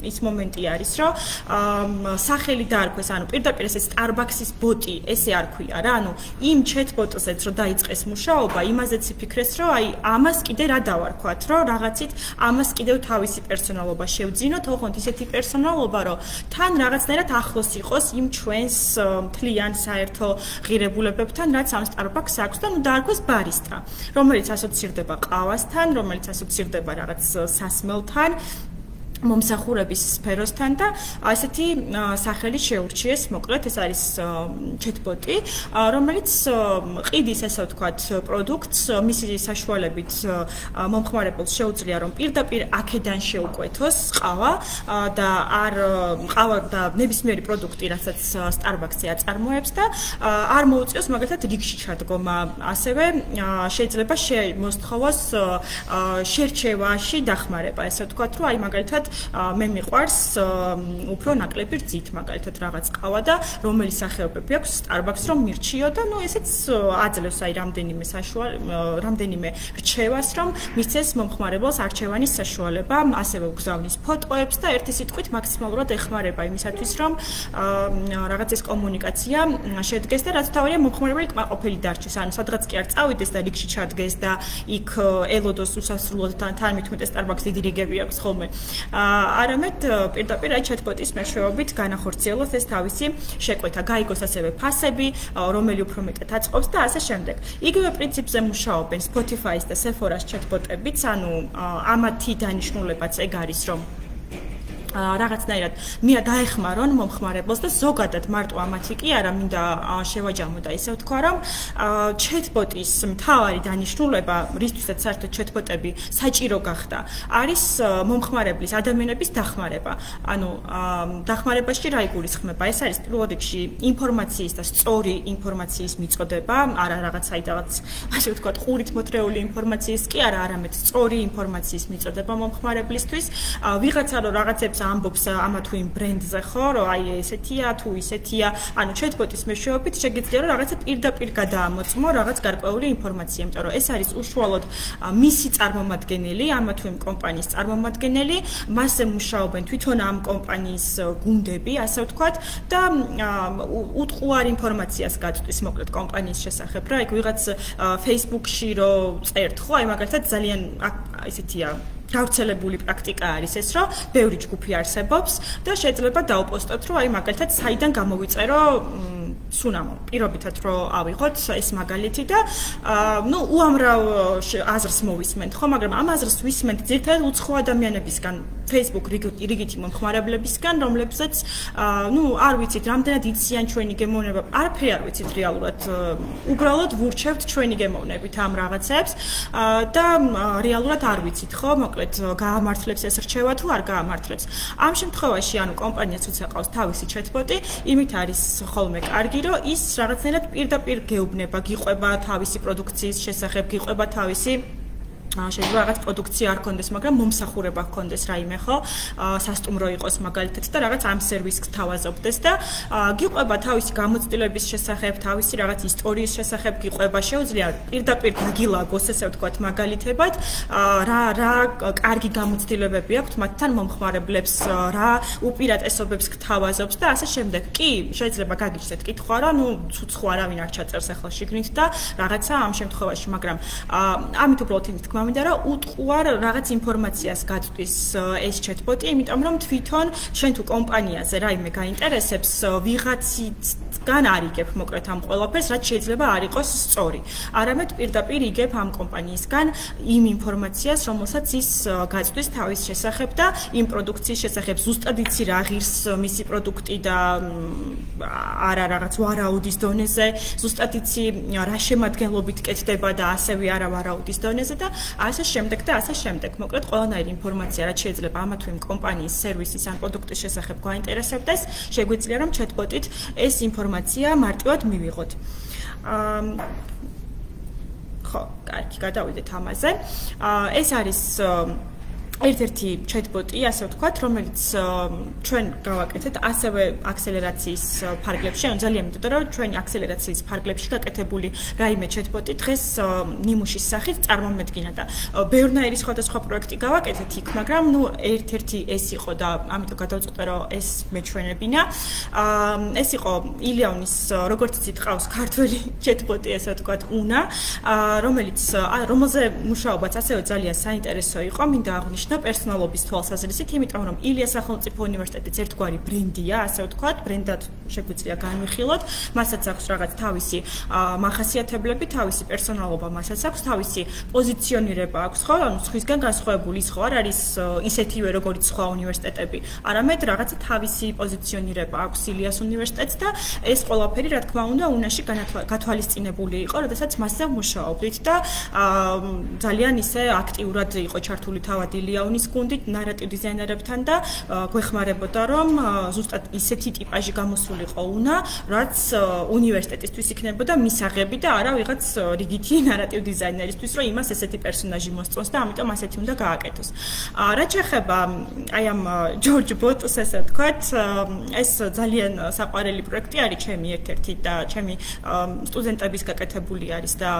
ის მომენტი არის, რომ სახელი დაარქვეს, ანუ პირდაპირ ეს Starbucks-ის ბოტი, ესე არ ქვია რა, ანუ იმ chatbot-ზეც რომ დაიწყეს მუშაობა, იმაზეც იფიქრეს, რომ აი ამას კიდე რა დავარ ვთქვათ, რომ რაღაცით ამას კიდევ თავისი პერსონალობა შევძინოთ, ოღონდ ისეთი პერსონალობა, რომ თან რაღაცნაირად ახლოს იყოს იმ ჩვენს მთლიან საერთო ღირებულებებთან, რაც ამ Starbucks-ს აქვს და ნუ დაარქვეს ბარისტა, რომელიც ასოცირდება ყავასთან, რომელიც ასოცირდება რაღაც სასმელთან, მომსახურების სფეროსთან და ასეთი სახელი შეურჩიეს, მოკლედ ეს არის chatbot-ი, რომელიც ყიდის, ესე ვთქვათ, პროდუქტს, მისი საშუალებით მომხმარებელს შეუძლია რომ პირდაპირ აქედან შეუკვეთოს ყავა და ყავა და ნებისმიერი პროდუქტი, რასაც Starbucks-ი აწარმოებს და არ მოუწიოს მაგალითად რიგში ჩადგომა, ასევე შეიძლება მოსთხოვოს შერჩევაში დახმარება, ესე ვთქვათ, რომ აი მაგალითად მე მიყვარს უფრო ნაკლები რძით მაგალითად რაღაც ყავა და რომელი სახეობები აქვს Starbucks რომ მირჩიო და ნუ ესეც აძლევს აი რამდენიმე რჩევას რომ მისცეს მომხმარებელს არჩევანის საშუალება, ასევე უგზავნის ფოტოებს და ერთი სიტყვით მაქსიმალურად ეხმარება იმისათვის რომ რაღაც ეს კომუნიკაცია შედგეს და რაც თავია მომხმარებელი კმაყოფილი დარჩეს, ანუ სადღაც კი არ წავიდეს და რიგში ჩადგეს და იქ ელოდოს უსასრულოდ თან მithume Starbucks დიდი რიგები აქვს ხოლმე. არამედ პირდაპირ აი chatbot-ის მეშვეობით განახორციელოს ეს თავისი შეკვეთა, გაიგოს ასევე ფასები, რომელი უფრო მეტად აწყობს და ასე შემდეგ. იგივე პრინციპზე მუშაობენ Spotify-ის და Sephora-ს chatbot-ებიც, ანუ ამათი დანიშნულებაც ეგ არის, რომ რაღაცნაირად დაეხმარონ მომხმარებელს და ზოგადად მარტო ამათი კი არა მინდა შევაჯამო და ისე ვთქვა რომ chatbot-ის მთავარი დანიშნულება რისთვისაც საერთოდ chatbot-ები საჭირო გახდა არის მომხმარებლის ადამიანების დახმარება. ანუ დახმარებაში რა იგულისხმება? ეს არის პირველ რიგში ინფორმაციის და სწორი ინფორმაციის მიწოდება, არა რაღაცაიდანაც ასე ვთქვათ ყურით მოთრეული ინფორმაციის კი არა, არამედ სწორი ინფორმაციის მიწოდება მომხმარებლისთვის. ვიღაცა რომ რაღაცებს ამბობს ამა თუ იმ ბრენდზე ხო, რომ აი ესეთია თუ ისეთია, ანუ chatbot-ის მეშვეობით შეგიძლია რომ რაღაცა პირდაპირ გადაამოწმო რაღაც გარკვეული ინფორმაცია, იმიტომ რომ ეს არის უშუალოდ მისი წარმომადგენელი, ამა თუ იმ კომპანიის წარმომადგენელი, მასზე მუშაობენ თვითონ ამ კომპანიის გუნდები, ასე ვთქვათ და უტყუარ ინფორმაციას გაწვდის მოკლედ კომპანიის შესახებ რა, იქ ვიღაც Facebook-ში რო წერთ ხო, აი მაგალითად ძალიან ისეთია გავრცელებული პრაქტიკა არის ეს, რომ ბევრი ჯგუფი არსებობს და შეიძლება დაუპოსტოთ, რომ აი მაგალითად საიდან გამოვიწერო სუნამო. პირობითად რომ ავიღოთ ეს მაგალითი და ნუ უამრავ აზრს მოვისმენთ, ხო, მაგრამ ამ აზრს ვისმენთ ძირითადად უცხო ადამიანებისგან, Facebook რიგითი მომხმარებლებისგან, რომლებსაც ნუ არ ვიცით, რამდენად იციან ჩვენი გემოვნება, არაფერი არ ვიცით რეალურად. უბრალოდ ვურჩევთ ჩვენი გემოვნებით ამ რაღაცებს და რეალურად არ ვიცით, ხო, მოკლედ გაამართლებს ეს რჩევა თუ არ გაამართლებს. ამ შემთხვევაში ანუ კომპანიაც უცე ყავს თავისი chatbot-ი, იმით არის ხოლმე კარგი, რომ ის რაღაცნაირად პირდაპირ გეუბნება, გიყვება თავისი პროდუქციის შესახებ, გიყვება თავისი შეიძლება რაღაც პროდუქცია არ ქონდეს, მაგრამ მომსახურება ქონდეს რაიმე ხო, სასტუმრო იყოს მაგალითად და რაღაც ამ სერვისს გთავაზობდეს და გიყვება თავისი გამოცდილების შესახებ, თავისი რაღაც ისტორიის შესახებ გიყვება, შეუძლია პირდაპირ გაგილაგოს, ესე ვთქვათ, მაგალითებად, რა კარგი გამოცდილებები აქვთ მათთან მომხმარებლებს, რა უპირატესობებს გთავაზობს და ასე შემდეგ. კი, შეიძლება გაგიჩნდეთ კითხვა რა, ნუ ცუცხო არავინ არ ჩაწერს ახლა შიგნით და რაღაცა ამ შემთხვევაში, მაგრამ ამით უბრალოდ თქმა მინდა რომ უტყუარ რაღაც ინფორმაციას გაწვდის ეს chatbot-ი, იმიტომ რომ თვითონ ჩვენ თუ კომპანიაზე რაიმე გაინტერესებს, ვიღაცისგან არ იგებ მოკლედ ამ ყველაფერს, რაც შეიძლება არ იყოს სწორი. არამედ პირდაპირ იგებ ამ კომპანიისგან იმ ინფორმაციას, რომელსაც ის გაწვდის თავის შესახებ და იმ პროდუქციის შესახებ, ზუსტად იცი რა ღირს მისი პროდუქტი და არა რაღაც ვარაუდის დონეზე, ზუსტად იცი რა შემადგენლობით კეთდება და ასევე არა ვარაუდის დონეზე და ასე შემდეგ და ასე შემდეგ. მოკლედ ყველანაირი ინფორმაცია, რაც შეიძლება ამა თუ იმ კომპანიის სერვისის ან პროდუქტის შესახებ გაინტერესებდეს, შეგვიძლია რომ chatbot-ით ეს ინფორმაცია მარტივად მივიღოთ. ხო, კარგი, გადავიდეთ ამაზე. ეს არის ერთ-ერთი chatbot-ი, ასე ვთქვათ, რომელიც ჩვენ გავაკეთეთ ასევე აქსელერაციის ფარგლებში, ანუ ძალიან მინდოდა რომ ჩვენი აქსელერაციის ფარგლებში გაკეთებული რაიმე chatbot-ი დღეს ნიმუშის სახით წარმომედგინა და ბევრნაირი სხვადასხვა პროექტი გავაკეთეთ იქ, მაგრამ ნუ ერთ-ერთი ეს იყო და ამიტომ გადავწყვიტე რომ ეს მეჩვენებინა. ეს იყო ილიონის როგორც იცით ყავს ქართველი chatbot-ი, ასე ვთქვათ, უნა, რომელზე მუშაობაც ასევე ძალიან საინტერესო იყო, მინდა აღნიშნო პერსონალობის თვალსაზრისით, იმიტომ რომ ილიას სახელმწიფო უნივერსიტეტიც ერთგვარი ბრენდია, ასე ვთქვათ, ბრენდად შეგვიძლია განვიხილოთ, მასაც აქვს რაღაც თავისი მახასიათებლები, თავისი პერსონალობა, მასაც აქვს თავისი პოზიციონირება აქვს, ხო, ანუ სხვისგან განსხვავებული ის ხო არ არის ისეთივე როგორც სხვა უნივერსიტეტები, არამედ რაღაცა თავისი პოზიციონირება აქვს ილიას უნივერსიტეტს და ეს ყველაფერი, რა თქმა უნდა, უნაში გათვალისწინებული იყო, როდესაც მასზე მუშაობდით და ძალიან ისე აქტიურად იყო ჩართული თავად ილიონის გუნდით, ნარატივ დიზაინერებთან და გვეხმარებოდა, რომ ზუსტად ისეთი ტიპაჟი გამოსულიყო უნა, რაც უნივერსიტეტისთვის იქნებოდა მისაღები და არა ვიღაც რიგითი ნარატივ დიზაინერისთვის, რომ იმას ესეთი პერსონაჟი მოსწონს და ამიტომ ასეთი უნდა გააკეთოს. რაც შეეხება აი ამ ჯორჯ ბოტს, ესე ვთქვათ, ეს ძალიან საყვარელი პროექტი არის ჩემი ერთ-ერთი და ჩემი სტუდენტების გაკეთებული არის და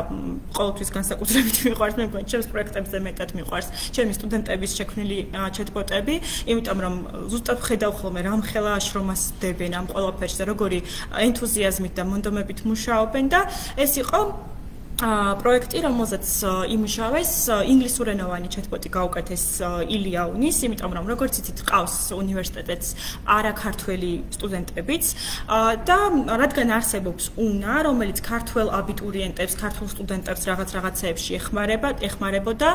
ყოველთვის განსაკუთრებით მიყვარს, მე მგონი ჩემს პროექტებზე მეტად მიყვარს ჩემი სტუდენტების შექმნილი chatbot-ები, იმიტომ რომ ზუსტად ხედავ ხოლმე რამ ხელა აშრომას დებენ ამ ყველაფერში და როგორი ენთუზიაზმით და მონდომებით მუშაობენ და ეს იყო პროექტი, რომელზეც იმუშავეს ინგლისურენოვანი ჩატბოტი გაუკეთეს ილიაუნის, იმიტომ რომ როგორც იცით, ყავს უნივერსიტეტიც არაქართველი სტუდენტებიც და რადგან არსებობს უნა, რომელიც ქართველ აბიტურიენტებს, ქართულ სტუდენტებს რაღაცეებში ეხმარებოდა,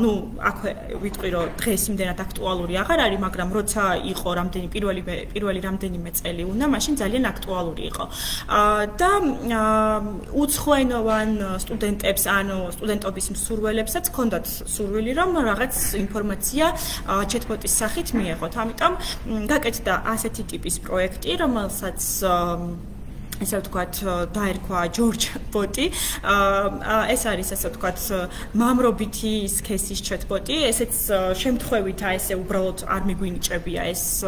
ну, აქვე ვიტყვი, რომ დღეს იმდენად აქტუალური აღარ არის, მაგრამ როცა იყო პირველი რამდენიმე წელი უნა, მაშინ ძალიან აქტუალური იყო. და უცხოენოვან სტუდენტებს, ანუ სტუდენტობის მსურველებსაც ჰქონდათ სურვილი, რომ რაღაც ინფორმაცია ჩატბოტის სახით მიეღოთ. ამიტომ გაკეთდა ასეთი ტიპის პროექტი, რომელსაც ესე ვთქვათ, დაერქვა ჯორჯ ბოტი. ეს არის ასე ვთქვათ, მამრობითი სქესის ჩატბოტი. ესეც შემთხვევითაა, ესე უბრალოდ არ მიგვინიჭებია ეს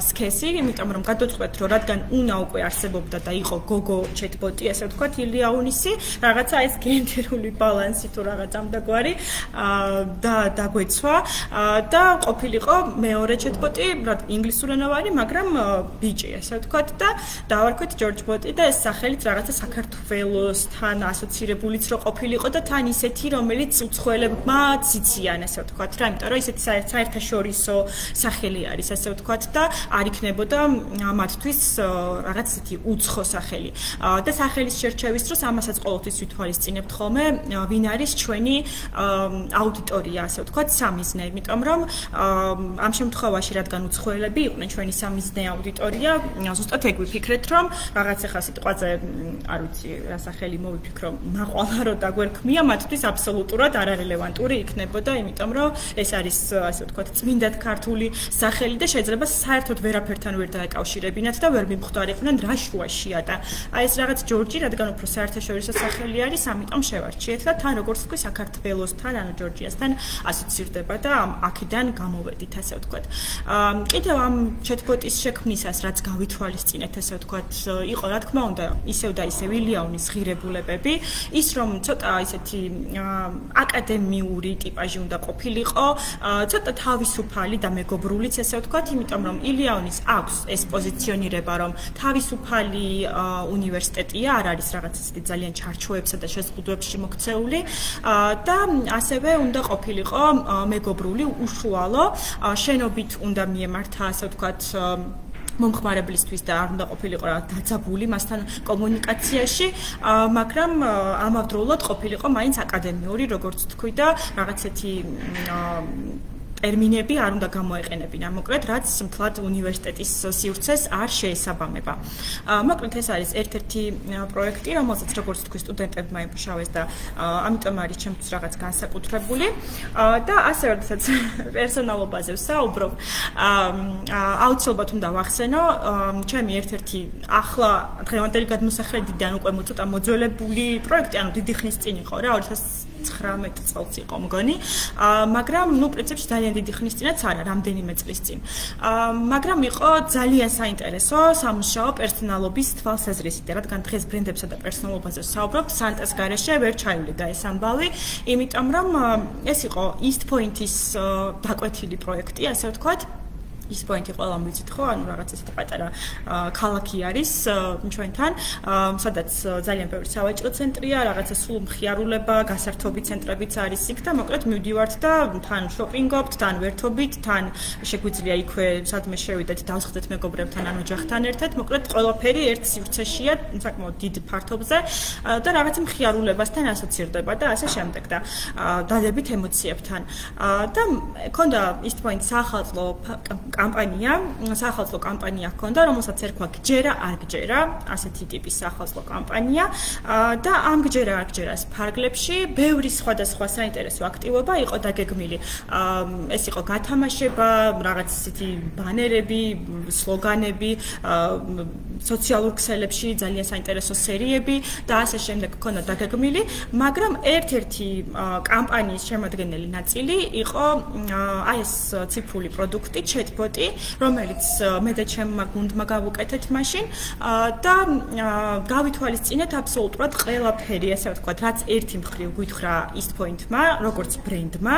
სქესი, იმიტომ რომ გადავწყვეტ, რომ რადგან უნა უკვე არსებობდა და იყო გოგო ჩატბოტი, ესე ვთქვათ, ილიაუნისი, რაღაცა ეს გენდერული ბალანსი თუ რაღაც ამდაგვარი და დაგვეცვა და ყოფილიყო მეორე ჩატბოტი, ინგლისურენოვანი, მაგრამ ბიჭი, ესე ვთქვათ და დავარქვით ჯორჯ ბოტი და ეს სახელით რაღაცა საქართველოსთან ასოცირებულიც რო ყოფილიყო და თან ისეთი, რომელიც უცხოელებმა ციციან, ესე ვთქვათ რა, იმიტომ რომ ისეთი საერთაშორისო სახელი არის, ესე ვთქვათ და არ იქნებოდა მათთვის რაღაც ისეთი უცხო სახელი. და სახელის შერჩევის დროს ამასაც ყოველთვის ვითვალისწინებთ ხოლმე, ვინ არის ჩვენი აუდიტორია, ასე ვთქვათ, სამიზნე, იმიტომ რომ ამ შემთხვევაში რადგან უცხოელები იყვნენ ჩვენი სამიზნე აუდიტორია, ზუსტად ეგ ვიფიქრეთ, რომ რაღაც ახლა სიტყვაზე არ ვიცი რა სახელი მოვიფიქრო, მაყვალა რო დაგვერქმია, მათთვის აბსოლუტურად არარელევანტური იქნებოდა, იმიტომ რომ ეს არის ასე ვთქვათ, წმინდად ქართული სახელი და შეიძლება საერთოდ ვერაფერთან ვერ დაეკავშირებინათ და ვერ მიმხვდარიყვნენ რა შუაშია და აი ეს რაღაც ჯორჯი, რადგან უფრო საერთაშორისო სახელი არის, ამიტომ შევარჩიეთ და თან როგორც თქვი საქართველოსთან, ანუ ჯორჯიასთან ასოცირდება და აქედან გამოვედით, ასე ვთქვათ. კიდევ ამ ჩატბოტის შექმნისას, რაც გავითვალისწინეთ, ასე ვთქვათ, იყო რა თქმა უნდა ისევ და ისევ ილიაუნის ღირებულებები, ის რომ ცოტა ისეთი აკადემიური ტიპაჟი უნდა ყოფილიყო, ცოტა თავისუფალი და მეგობრულიც, ესე ვთქვათ, იმიტომ რომ ილიაუნის აქვს ეს პოზიციონირება, რომ თავისუფალი უნივერსიტეტია, არ არის რაღაც ისეთი ძალიან ჩარჩოებსა და შეზღუდვებში მოქცეული და ასევე უნდა ყოფილიყო მეგობრული, უშუალო, შენობით უნდა მიემართა, ასე ვთქვათ, მომხმარებლისთვის და არ უნდა ყოფილიყო რა დაძაბული მასთან კომუნიკაციაში, მაგრამ ამავდროულად ყოფილიყო მაინც აკადემიური, როგორც თქვი და რაღაცეთი ტერმინები არ უნდა გამოეყენებინა, მოკლედ, რაც მთლად უნივერსიტეტის სივრცეს არ შეესაბამება. მოკლედ, ეს არის ერთ-ერთი პროექტი, რომელსაც როგორც თქვი სტუდენტებმა იმუშავეს და ამიტომ არის ჩემთვის რაღაც განსაკუთრებული. და ასევე, როდესაც პერსონალობაზე ვსაუბრობ, აუცილებლად უნდა ვახსენო, ჩემი ერთ-ერთი ახლა დღევანდელი გადმოსახლებიდან უკვე ცოტა მოძველებული პროექტი, ანუ დიდი ხნის წინ იყო რა, 2019 წელს იყო მგონი, მაგრამ ნუ პრინციპში ძალიან დიდი ხნის წინაც არა, რამდენიმე წლის წინ. მაგრამ იყო ძალიან საინტერესო სამუშაო პერსონალობის თვალსაზრისით, რადგან დღეს ბრენდებსა და პერსონალობაზე ვსაუბრობთ, სანტას გარეშე ვერ ჩაივლიდა ეს ამბავი, იმიტომ რომ ეს იყო East Point-ის დაკვეთილი პროექტი, ასე ვთქვათ. East Point-ი ყველამ ვიცით ხო, ანუ რაღაც ესეთი პატარა ქალაქი არის ჩვენთან, სადაც ძალიან ბევრი სავაჭრო ცენტრია, რაღაცა სულ მხიარულება, გასართობი ცენტრებიც არის იქ და მოკლედ მივდივართ და თან შოპინგობთ, თან ვერთობით, თან შეგვიძლია იქვე სადმე შევიდეთ, დავსხდეთ მეგობრებთან ან ოჯახთან ერთად, მოკლედ ყველაფერი ერთ სივრცეშია, საკმაოდ დიდ ფართობზე და რაღაც მხიარულებასთან ასოცირდება და ასე შემდეგ და დადებით ემოციებთან. და ქონდა East Point სახალხო სახალხო კამპანია ჰქონდა, რომელსაც ერქვა გჯერა არ გჯერა, ასეთი ტიპის სახალხო კამპანია და ამ გჯერა არ გჯერას ფარგლებში ბევრი სხვადასხვა საინტერესო აქტივობა იყო დაგეგმილი. ეს იყო გათამაშება, რაღაც ისეთი ბანერები, სლოგანები, სოციალურ ქსელებში ძალიან საინტერესო სერიები და ასე შემდეგ ჰქონდა დაგეგმილი, მაგრამ ერთ-ერთი კამპანიის შემადგენელი ნაწილი იყო აი ეს ციფრული პროდუქტი, chatbot ჩატბოტი, რომელიც მე და ჩემმა გუნდმა გავუკეთეთ მაშინ და გავითვალისწინეთ აბსოლუტურად ყველაფერი, ასე ვთქვათ, რაც ერთი მხრივ გვითხრა EastPoint-მა, როგორც ბრენდმა,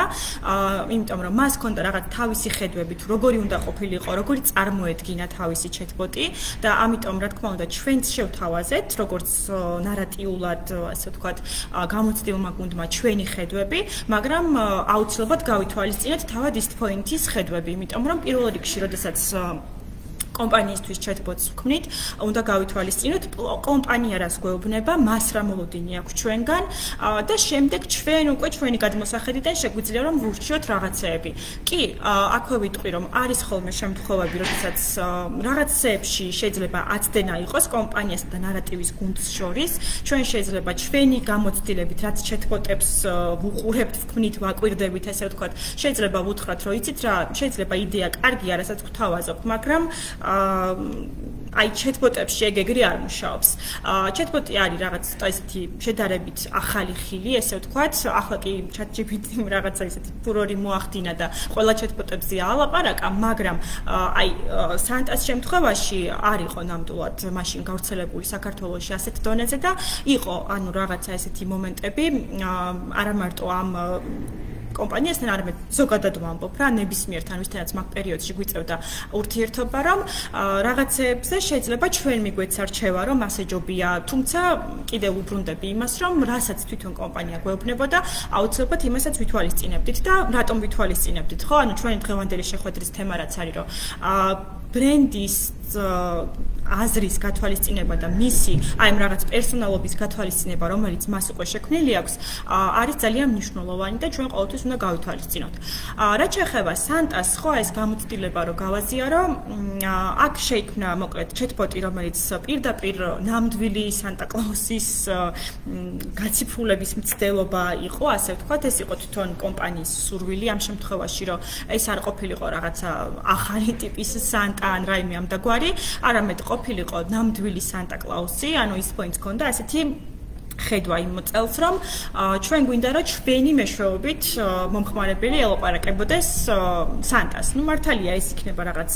იმიტომ რომ მას ჰქონდა რაღაც თავისი ხედვები, თუ როგორი უნდა ყოფილიყო, როგორი წარმოედგინა თავისი ჩატბოტი და ამიტომ რა თქმა უნდა ჩვენც შევთავაზეთ, როგორც ნარატიულად, ასე ვთქვათ, გამოცდილმა გუნდმა ჩვენი ხედვები, მაგრამ აუცილებლად გავითვალისწინეთ თავად EastPoint-ის ხედვები, იმიტომ რომ პირველ რიგში, როდესაც კომპანიისთვის ჩატბოტს ვქმნით, უნდა გავითვალისწინოთ კომპანია რას გვეუბნება, მას რა მოლოდინი აქვს ჩვენგან და შემდეგ ჩვენ უკვე ჩვენი გადმოსახედიდან შეგვიძლია რომ ვურჩიოთ რაღაცეები. კი, აქვე ვიტყვი რომ არის ხოლმე შემთხვევები, როდესაც რაღაცეებში შეიძლება აცდენა იყოს კომპანიასა და ნარატივის გუნდს შორის. ჩვენ შეიძლება ჩვენი გამოცდილებით, რაც ჩატბოტებს ვუყურებთ, ვქმნით, ვაკვირდებით, ესე ვთქვათ, შეიძლება ვუთხრათ, რომ იცით რა, შეიძლება იდეა კარგია, რასაც გვთავაზობთ, მაგრამ აი ჩატბოტებში ეგ-ეგრე არ მუშაობს. ჩატბოტი არის რაღაც ესეთი შედარებით ახალი ხილი, ესე ვთქვათ, ახლა კი ChatGPT-მ რაღაცა ესეთი ფურორი მოახდინა და ყველა ჩატბოტებზე ალაპარაკა, მაგრამ აი სანტას შემთხვევაში არ იყო ნამდვილად მაშინ გავრცელებული საქართველოში ასეთ დონეზე და იყო ანუ რაღაცა ესეთი მომენტები, არა მარტო ამ კომპანიასთან არამედ ზოგადად ვამბობ რა ნებისმიერ თან ვისთანაც მაგ პერიოდში გვიწევდა ურთიერთობა რომ რაღაცეებზე შეიძლება ჩვენ მიგვეცა რჩევა რომ ასე ჯობია თუმცა კიდევ უბრუნდები იმას რომ რასაც თვითონ კომპანია გვეუბნებოდა აუცილებლად იმასაც ვითვალისწინებდით და რატომ ვითვალისწინებდით ხო ანუ ჩვენი დღევანდელი შეხვედრის თემა რაც არის რომ ბრენდის აზრის გათვალისწინება და მისი აი ამ რაღაც პერსონალობის გათვალისწინება რომელიც მას უკვე შექმნილი აქვს არის ძალიან მნიშვნელოვანი და ჩვენ ყოველთვის უნდა გავითვალისწინოთ. რაც შეეხება სანტას ხო ეს გამოცდილება რომ გავაზიარო აქ შეიქმნა მოკლედ ჩატბოტი რომელიც პირდაპირ ნამდვილი სანტა-კლაუსის გაციფრულების მცდელობა იყო ასე ვთქვათ ეს იყო თვითონ კომპანიის სურვილი ამ შემთხვევაში რომ ეს არ ყოფილიყო რაღაცა ახალი ტიპის სანტა ან რაიმე ამდაგვარი არამედ ყოფილიყო ნამდვილი სანტა-კლაუსი ანუ EastPoint-ს ჰქონდა ასეთი ხედვა იმ წელს რომ ჩვენ გვინდა რომ ჩვენი მეშვეობით მომხმარებელი ელაპარაკებოდეს სანტას. ნუ მართალია ეს იქნება რაღაც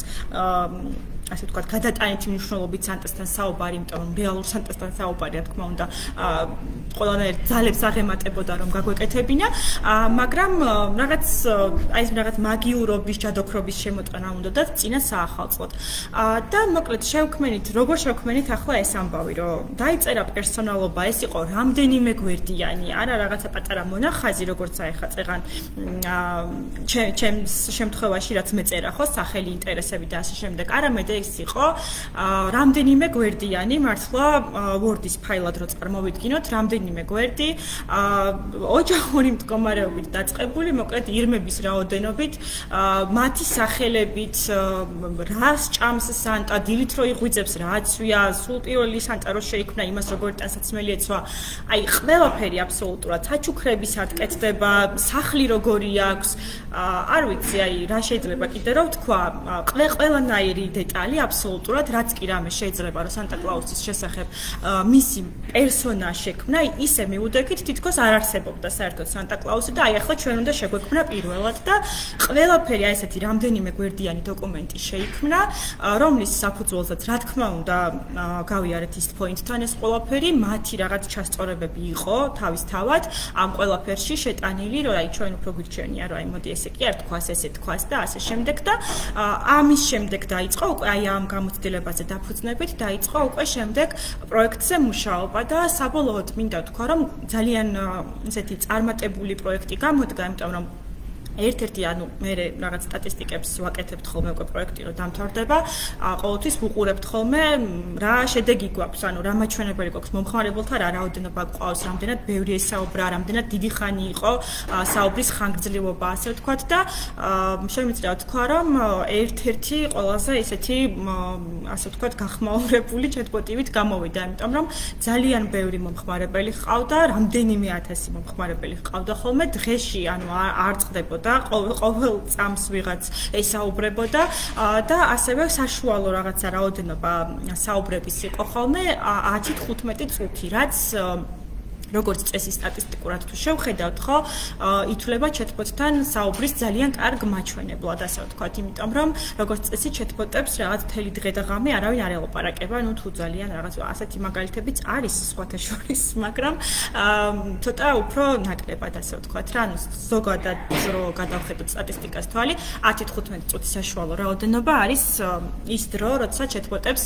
ასე ვთქვათ, გადატანითი მნიშვნელობით სანტასთან საუბარი, იმიტომ რომ რეალურ სანტასთან საუბარი, რა თქმა უნდა, ყველანაირ ძალებს აღემატებოდა რომ გაგვეკეთებინა, მაგრამ რაღაც აი ეს რაღაც მაგიურობის, ჯადოქრობის შემოტანა უნდა და წინა საახალწლოდ. და მოკლედ შევქმენით, როგორ შევქმენით ახლა ეს ამბავი, რომ დაიწერა პერსონალობა, ეს იყო რამდენიმე გვერდიანი, არა რაღაცა პატარა მონახაზი, როგორც აიხა წეღან ჩემს შემთხვევაში რაც მეწერა ხო, სახელი, ინტერესები და ასე შემდეგ. არამედ ეს იყო რამდენიმე გვერდიანი მართლა Word-ის ფაილად რო წარმოვიდგინოთ, რამდენიმე გვერდი ოჯახური მდგომარეობით დაწყებული, მოკლედ ირმების რაოდენობით, მათი სახელებით, რას ჭამს სანტა, დილით რო იღვიძებს, რა აცვია, სულ პირველი სანტა რო შეიქმნა, იმას როგორ ტანსაცმელი ეცვა, აი ყველაფერი აბსოლუტურად საჩუქრები სად კეთდება, სახლი როგორი აქვს, არ ვიცი, აი რა შეიძლება კიდე რო ვთქვა, ყველანაირი დეტალი აბსოლუტურად რაც კი რამე შეიძლება რომ სანტა-კლაუსის შესახებ მისი პერსონა შექმნა ისე მიუდექით თითქოს არ არსებობდა საერთოდ სანტა-კლაუსი და აი ახლა ჩვენ უნდა შეგვექმნა პირველად და ყველაფერი აი ესეთი რამდენიმე გვერდიანი დოკუმენტი შეიქმნა რომლის საფუძველზეც რა თქმა უნდა გავიარეთ EastPoint-თან ეს ყველაფერი მათი რაღაც ჩასწორებები იყო თავისთავად ამ ყველაფერში შეტანილი რომ აი ჩვენ უფრო გვირჩენია რომ აი მოდი ესე კი არ თქვას ესე თქვას და ასე შემდეგ და ამის შემდეგ დაიწყო უკვე აი ამ გამოცდილებაზე დაფუძნებით დაიწყო უკვე შემდეგ პროექტზე მუშაობა და საბოლოოდ მინდა ვთქვა რომ ძალიან ესეთი წარმატებული პროექტი გამოდგა იმიტომ რომ ერთ-ერთი ანუ მე რაღაც სტატისტიკებს ვაკეთებთ ხოლმე უკვე პროექტი რომ დამთავრდება ყოველთვის ვუყურებთ ხოლმე რა შედეგი გვაქვს ანუ რა მაჩვენებელი გვაქვს მომხმარებელთა რა რაოდენობა გვყავს რამდენად ბევრი ესაუბრა რამდენად დიდი ხანი იყო საუბრის ხანგრძლივობა ასე ვთქვათ და შემიძლია ვთქვა რომ ერთ-ერთი ყველაზე ესეთი ასე ვთქვათ გახმაურებული ჩატბოტივით გამოვიდა იმიტომ რომ ძალიან ბევრი მომხმარებელი ჰყავდა რამდენიმე ათასი მომხმარებელი ჰყავდა ხოლმე დღეში ანუ არ წყდებოდა და ყოველ წამს ვიღაც ესაუბრებოდა და ასევე საშუალო რაღაცა რაოდენობა საუბრების იყო ხოლმე 10-15 წუთი, რაც როგორც წესი სტატისტიკურად თუ შევხედავთ, ხო, ითვლება chatbot-თან საუბრის ძალიან კარგ მაჩვენებლად, ასე ვთქვათ, იმიტომ რომ როგორც წესი chatbot-ებს რაღაც მთელი დღე და ღამე არავინ არ ელაპარაკება, ну თუ ძალიან რაღაც ასეთი მაგალითებიც არის სხვათა შორის, მაგრამ ცოტა უფრო ნაკლებად, ასე ვთქვათ, რა, ну ზოგადად რო გადავხედოთ სტატისტიკას თვალი, 10-15 წუთის საშუალო რაოდენობა არის ის დრო, როცა chatbot-ებს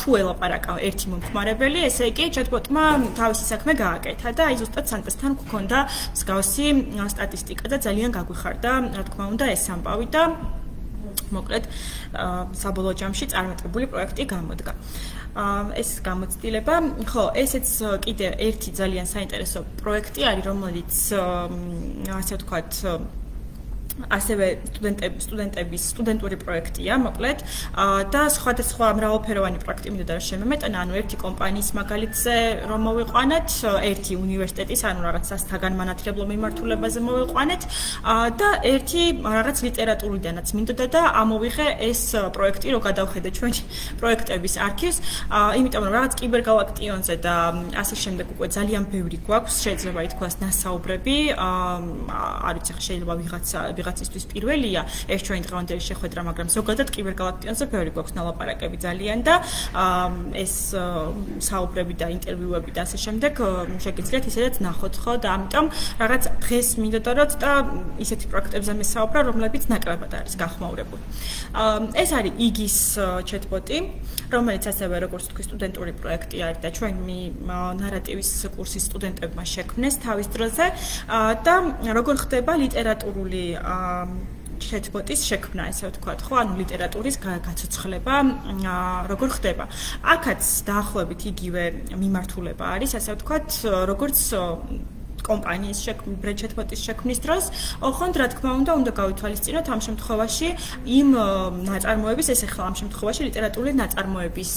თუ ელაპარაკა ერთი მომხმარებელი, ესე იგი chatbot-მა თავისი საქმე გააკეთა და აი ზუსტად სანტესთან გქონდა მსგავსი სტატისტიკა და ძალიან გაგვიხარდა, რა თქმა უნდა, ეს ამბავი და მოკლედ საბოლოო ჯამში წარმატებული პროექტი გამოდგა. ეს გამოცდილება, ხო, ესეც კიდე ერთი ძალიან საინტერესო პროექტი არის, რომელიც ასე ვთქვათ ასევე სტუდენტური პროექტია, მოკლედ, და სხვადასხვა მრავალფეროვანი პროექტი მინდოდა შემემეტანა, ანუ ერთი კომპანიის მაგალითზე რომ მოვიყვანეთ, ერთი უნივერსიტეტის, ანუ რაღაც საგანმანათლებლო მიმართულებაზე მოვიყვანეთ და ერთი რაღაც ლიტერატურიდანაც მინდოდა და ამოვიღე ეს პროექტი, რომ გადავხედე ჩვენი პროექტების არქივს, იმიტომ რომ რაღაც კიბერგალაქტიონზე და ასე შემდეგ უკვე ძალიან ბევრი გვაქვს, შეიძლება ითქვას ნასაუბრები, არ ვიცი, შეიძლება ვიღაცისთვის პირველია ეს ჩვენი დღევანდელი შეხვედრა, მაგრამ ზოგადად კიბერგალაქტიონზე ბევრი გვაქვს ნალაპარაკები ძალიან და ეს საუბრები და ინტერვიუები და ასე შემდეგ შეგიძლიათ ისედაც ნახოთ, ხო, და ამიტომ რაღაც დღეს მინდოდა რომ და ისეთი პროექტებზე მესაუბრა, რომლებიც ნაკლებად არის გახმაურებული. ეს არის იგის chatbot-ი, რომელიც ასევე როგორც თქვი სტუდენტური პროექტი არის და ჩვენი ნარატივის კურსის სტუდენტებმა შექმნეს თავის დროზე და როგორ ხდება ლიტერატურული chatbot-ის შექმნა, ესე ვთქვათ, ხო, ანუ ლიტერატურის გაცოცხლება როგორ ხდება. აქაც დაახლოებით იგივე მიმართულება არის, ასე ვთქვათ, როგორც კომპანიის chatbot-ის შექმნის დროს, ოღონდ რა თქმა უნდა გავითვალისწინოთ ამ შემთხვევაში იმ ნაწარმოების, ეს ახლა ამ შემთხვევაში ლიტერატურული ნაწარმოების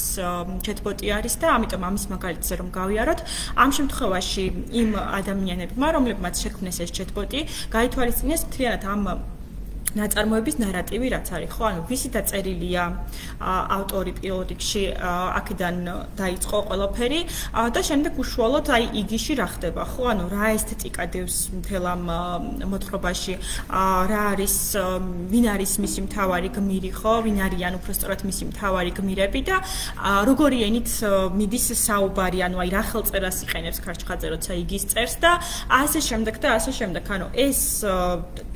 chatbot-ი არის და ამიტომ ამის მაგალითზე რომ გავიაროთ, ამ შემთხვევაში იმ ადამიანებმა, რომლებმაც შექმნეს ეს chatbot-ი, გაითვალისწინეს მთლიანად ამ ნაწარმოების ნარატივი რაც არის, ხო, ანუ ვისი დაწერილია ავტორი პირველ რიგში, აქედან დაიწყო ყველაფერი და შემდეგ უშუალოდ აი იგიში რა ხდება, ხო, ანუ რა ესთეტიკა დევს მთელ ამ მოთხრობაში, რა არის, ვინ არის მისი მთავარი გმირი, ხო, ვინ არიან უბრალოდ მისი მთავარი გმირები და როგორი ენით მიდის საუბარი, ანუ აი რა ხელწერას იყენებს ქარჩხაძე, როცა იგის წერს და ასე შემდეგ და ასე შემდეგ, ანუ ეს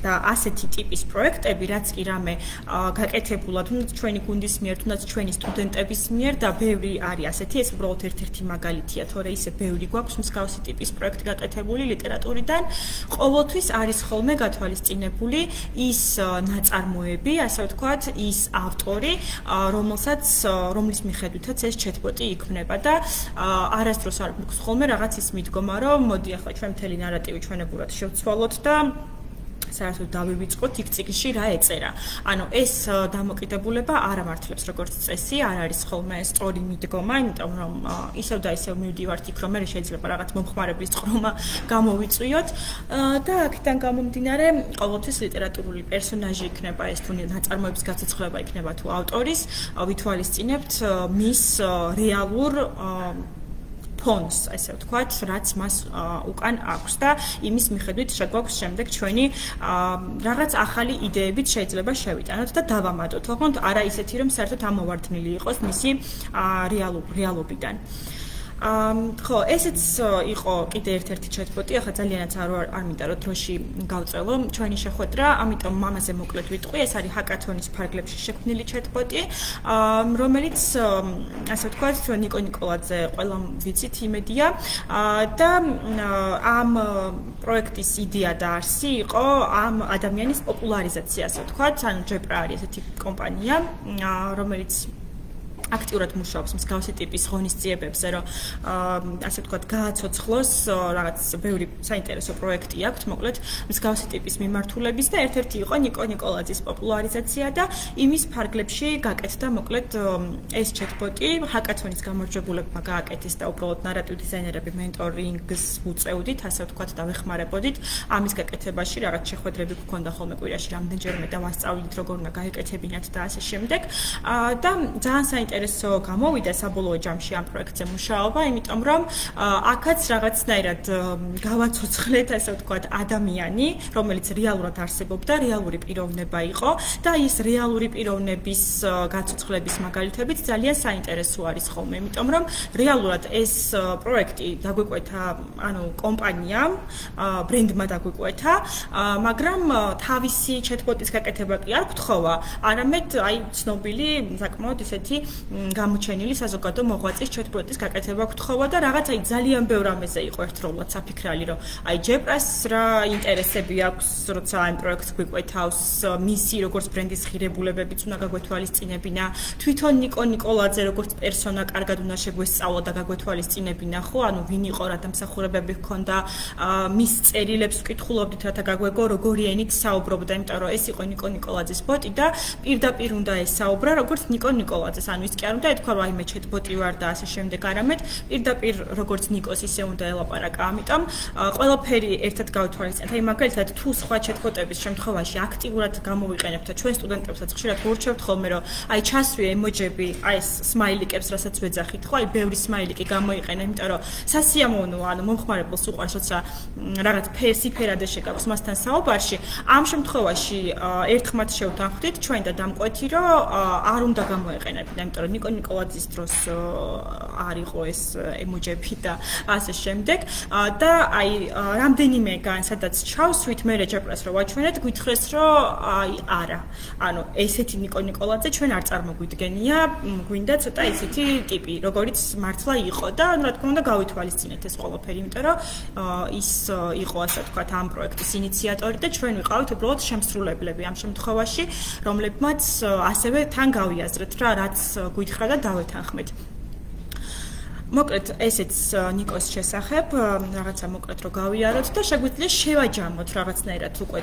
და ასეთი ტიპის პროექტები, რაც კი რამე გაკეთებულად, თუნდაც ჩვენი გუნდის მიერ, თუნდაც ჩვენი სტუდენტების მიერ და ბევრი არის ასეთი, ეს უბრალოდ ერთ-ერთი მაგალითია, თორე ისე ბევრი გვაქვს მსგავსი ტიპის პროექტი გაკეთებული ლიტერატურიდან. ყოველთვის არის ხოლმე გათვალისწინებული ის ნაწარმოები, ასე ვთქვათ, ის ავტორი, რომლის მიხედვითაც ეს chatbot-ი იქმნება და არასდროს არ გვაქვს ხოლმე რაღაც ის მიდგომა, რომ მოდი ახლა ჩვენ მთელი ნარატივი ჩვენებურად შევცვალოთ და საერთოდ დავივიწყოთ იქ წიგნში რა ეწერა. ანუ ეს დამოკიდებულება არ ამართლებს როგორც წესი, არ არის ხოლმე სწორი მიდგომა, იმიტომ რომ ისევ და ისევ მივდივართ იქ, რომ მე შეიძლება რაღაც მომხმარებლის წყრომა გამოვიწვიოთ და აქედან გამომდინარე, ყოველთვის ლიტერატურული პერსონაჟი იქნება ეს თუ ნაწარმოების გაცოცხლება იქნება თუ ავტორის, ვითვალისწინებთ მის რეალურ ფონს, ასე ვთქვათ, რაც მას უკან აქვს და იმის მიხედვით შეგვაქვს შემდეგ ჩვენი რაღაც ახალი იდეებიც შეიძლება შევიტანოთ და დავამატოთ. ოღონდ არა ისეთი, რომ საერთოდ ამოვარდნილი იყოს მისი რეალობიდან. ხო, ესეც იყო კიდე ერთ-ერთი chatbot-ი, ახლა ძალიანაც არ მინდა რომ დროში გავწელო ჩვენი შეხვედრა, ამიტომ მამაზე მოკლედ ვიტყვი, ეს არის ჰაკათონის ფარგლებში შექმნილი chatbot-ი, რომელიც ასე ვთქვათ, ნიკო ნიკოლაძე ყველამ ვიცით იმედია და ამ პროექტის იდეა და არსი იყო ამ ადამიანის პოპულარიზაცია, ასე ვთქვათ, ანუ ჯეპრა არის ესეთი კომპანია, რომელიც აქტიურად მუშაობს მსგავსი ტიპის ღონისძიებებზე, რომ ასე ვთქვათ, გააცოცხლოს რაღაც ბევრი საინტერესო პროექტი აქვს, მოკლედ მსგავსი ტიპის მიმართულების და ერთ-ერთი იყო ნიკო ნიკოლაძის პოპულარიზაცია და იმის ფარგლებში გაკეთდა მოკლედ ეს chatbot-ი, ჰაკათონის გამარჯვებულებმა გააკეთეს და უბრალოდ ნარატივ დიზაინერები მენტორინგს უწევდით, ასე ვთქვათ, და ვეხმარებოდით ამის გაკეთებაში, რაღაც შეხვედრები გქონდა ხოლმე კვირაში რამდენჯერმე და ვასწავლით როგორ უნდა გაეკეთებინათ და ასე შემდეგ. და ძალიან საინტერესო საინტერესო გამოვიდა საბოლოო ჯამში ამ პროექტზე მუშაობა, იმიტომ რომ აქაც რაღაცნაირად გავაცოცხლეთ, ასე ვთქვათ, ადამიანი, რომელიც რეალურად არსებობდა, რეალური პიროვნება იყო და ის რეალური პიროვნების გაცოცხლების მაგალითებიც ძალიან საინტერესო არის ხოლმე, იმიტომ რომ რეალურად ეს პროექტი დაგვიკვეთა, ანუ კომპანიამ, ბრენდმა დაგვიკვეთა, მაგრამ თავისი chatbot-ის გაკეთება კი არ გთხოვა, არამედ აი ცნობილი, საკმაოდ ისეთი გამოჩენილი საზოგადო მოღვაწის chatbot-ის გაკეთება გთხოვა და რაღაც აი ძალიან ბევრ ამაზე იყო ერთდროულად საფიქრალი, რომ აი ჯეპრას რა ინტერესები აქვს, როცა ამ პროექტს გვიკვეთავს, მისი როგორც ბრენდის ღირებულებებიც უნდა გაგვეთვალისწინებინა, თვითონ ნიკო ნიკოლაძე როგორც პერსონა კარგად უნდა შეგვესწავლა და გაგვეთვალისწინებინა, ხო, ანუ ვინ იყო, რა დამსახურებები ჰქონდა, მის წერილებს ვკითხულობდით, რათა გაგვეგო როგორი ენით საუბრობდა, იმიტომ რომ ეს იყო ნიკო ნიკოლაძის ბოტი და პირდაპირ უნდა ესაუბრა როგორც ნიკო ნიკოლაძეს, ანუ ის კი არ უნდა ეთქვა, რომ აი მე chatbot-ი ვარ და ასე შემდეგ, არამედ პირდაპირ როგორც ნიკოს ისე უნდა ელაპარაკა, ამიტომ ყველაფერი ერთად გავთვალისწინეთ. აი მაგალითად თუ სხვა chatbot-ების შემთხვევაში აქტიურად გამოვიყენებთ და ჩვენ სტუდენტებსაც ხშირად ვურჩევთ ხოლმე, რომ აი ჩასვი ემოჯები, აი ეს სმაილიკებს, რასაც ვეძახით, ხო, აი ბევრი სმაილიკი გამოიყენა, იმიტომ რომ სასიამოვნოა, ანუ მომხმარებელს უყვარს, როცა რაღაც სიფერადეშე გაქვს მასთან საუბარში. ამ შემთხვევაში ერთხმად შევთანხმდით ჩვენ და დამკვეთი, რომ არ უნდა გამოეყენებინა, იმიტომ რომ ნიკო ნიკოლაძის დროს არ იყო ეს ემოჯები და ასე შემდეგ და აი რამდენიმე გან სადაც ჩავსვით მე ჯეპრას რო ვაჩვენეთ, გითხრეს, რომ აი არა. ანუ ესეთი ნიკო ნიკოლაძე ჩვენ არ წარმოგვიდგენია, გვინდა ცოტა ესეთი ტიპი, როგორიც მართლა იყო და რა თქმა უნდა გავითვალისწინეთ ეს ყველაფერი, იმიტომ რომ ის იყო ასე ვთქვათ ამ პროექტის ინიციატორი და ჩვენ ვიყავით უბრალოდ შემსრულებლები ამ შემთხვევაში, რომლებმაც ასევე თან გავიაზრეთ რა, რაც გითხრა და დავეთანხმეთ. მოკლედ ესეც ნიკოს შესახებ, რაღაცა მოკლედ რო გავიაროთ და შეგვიძლია შევაჯამოთ რაღაცნაირად უკვე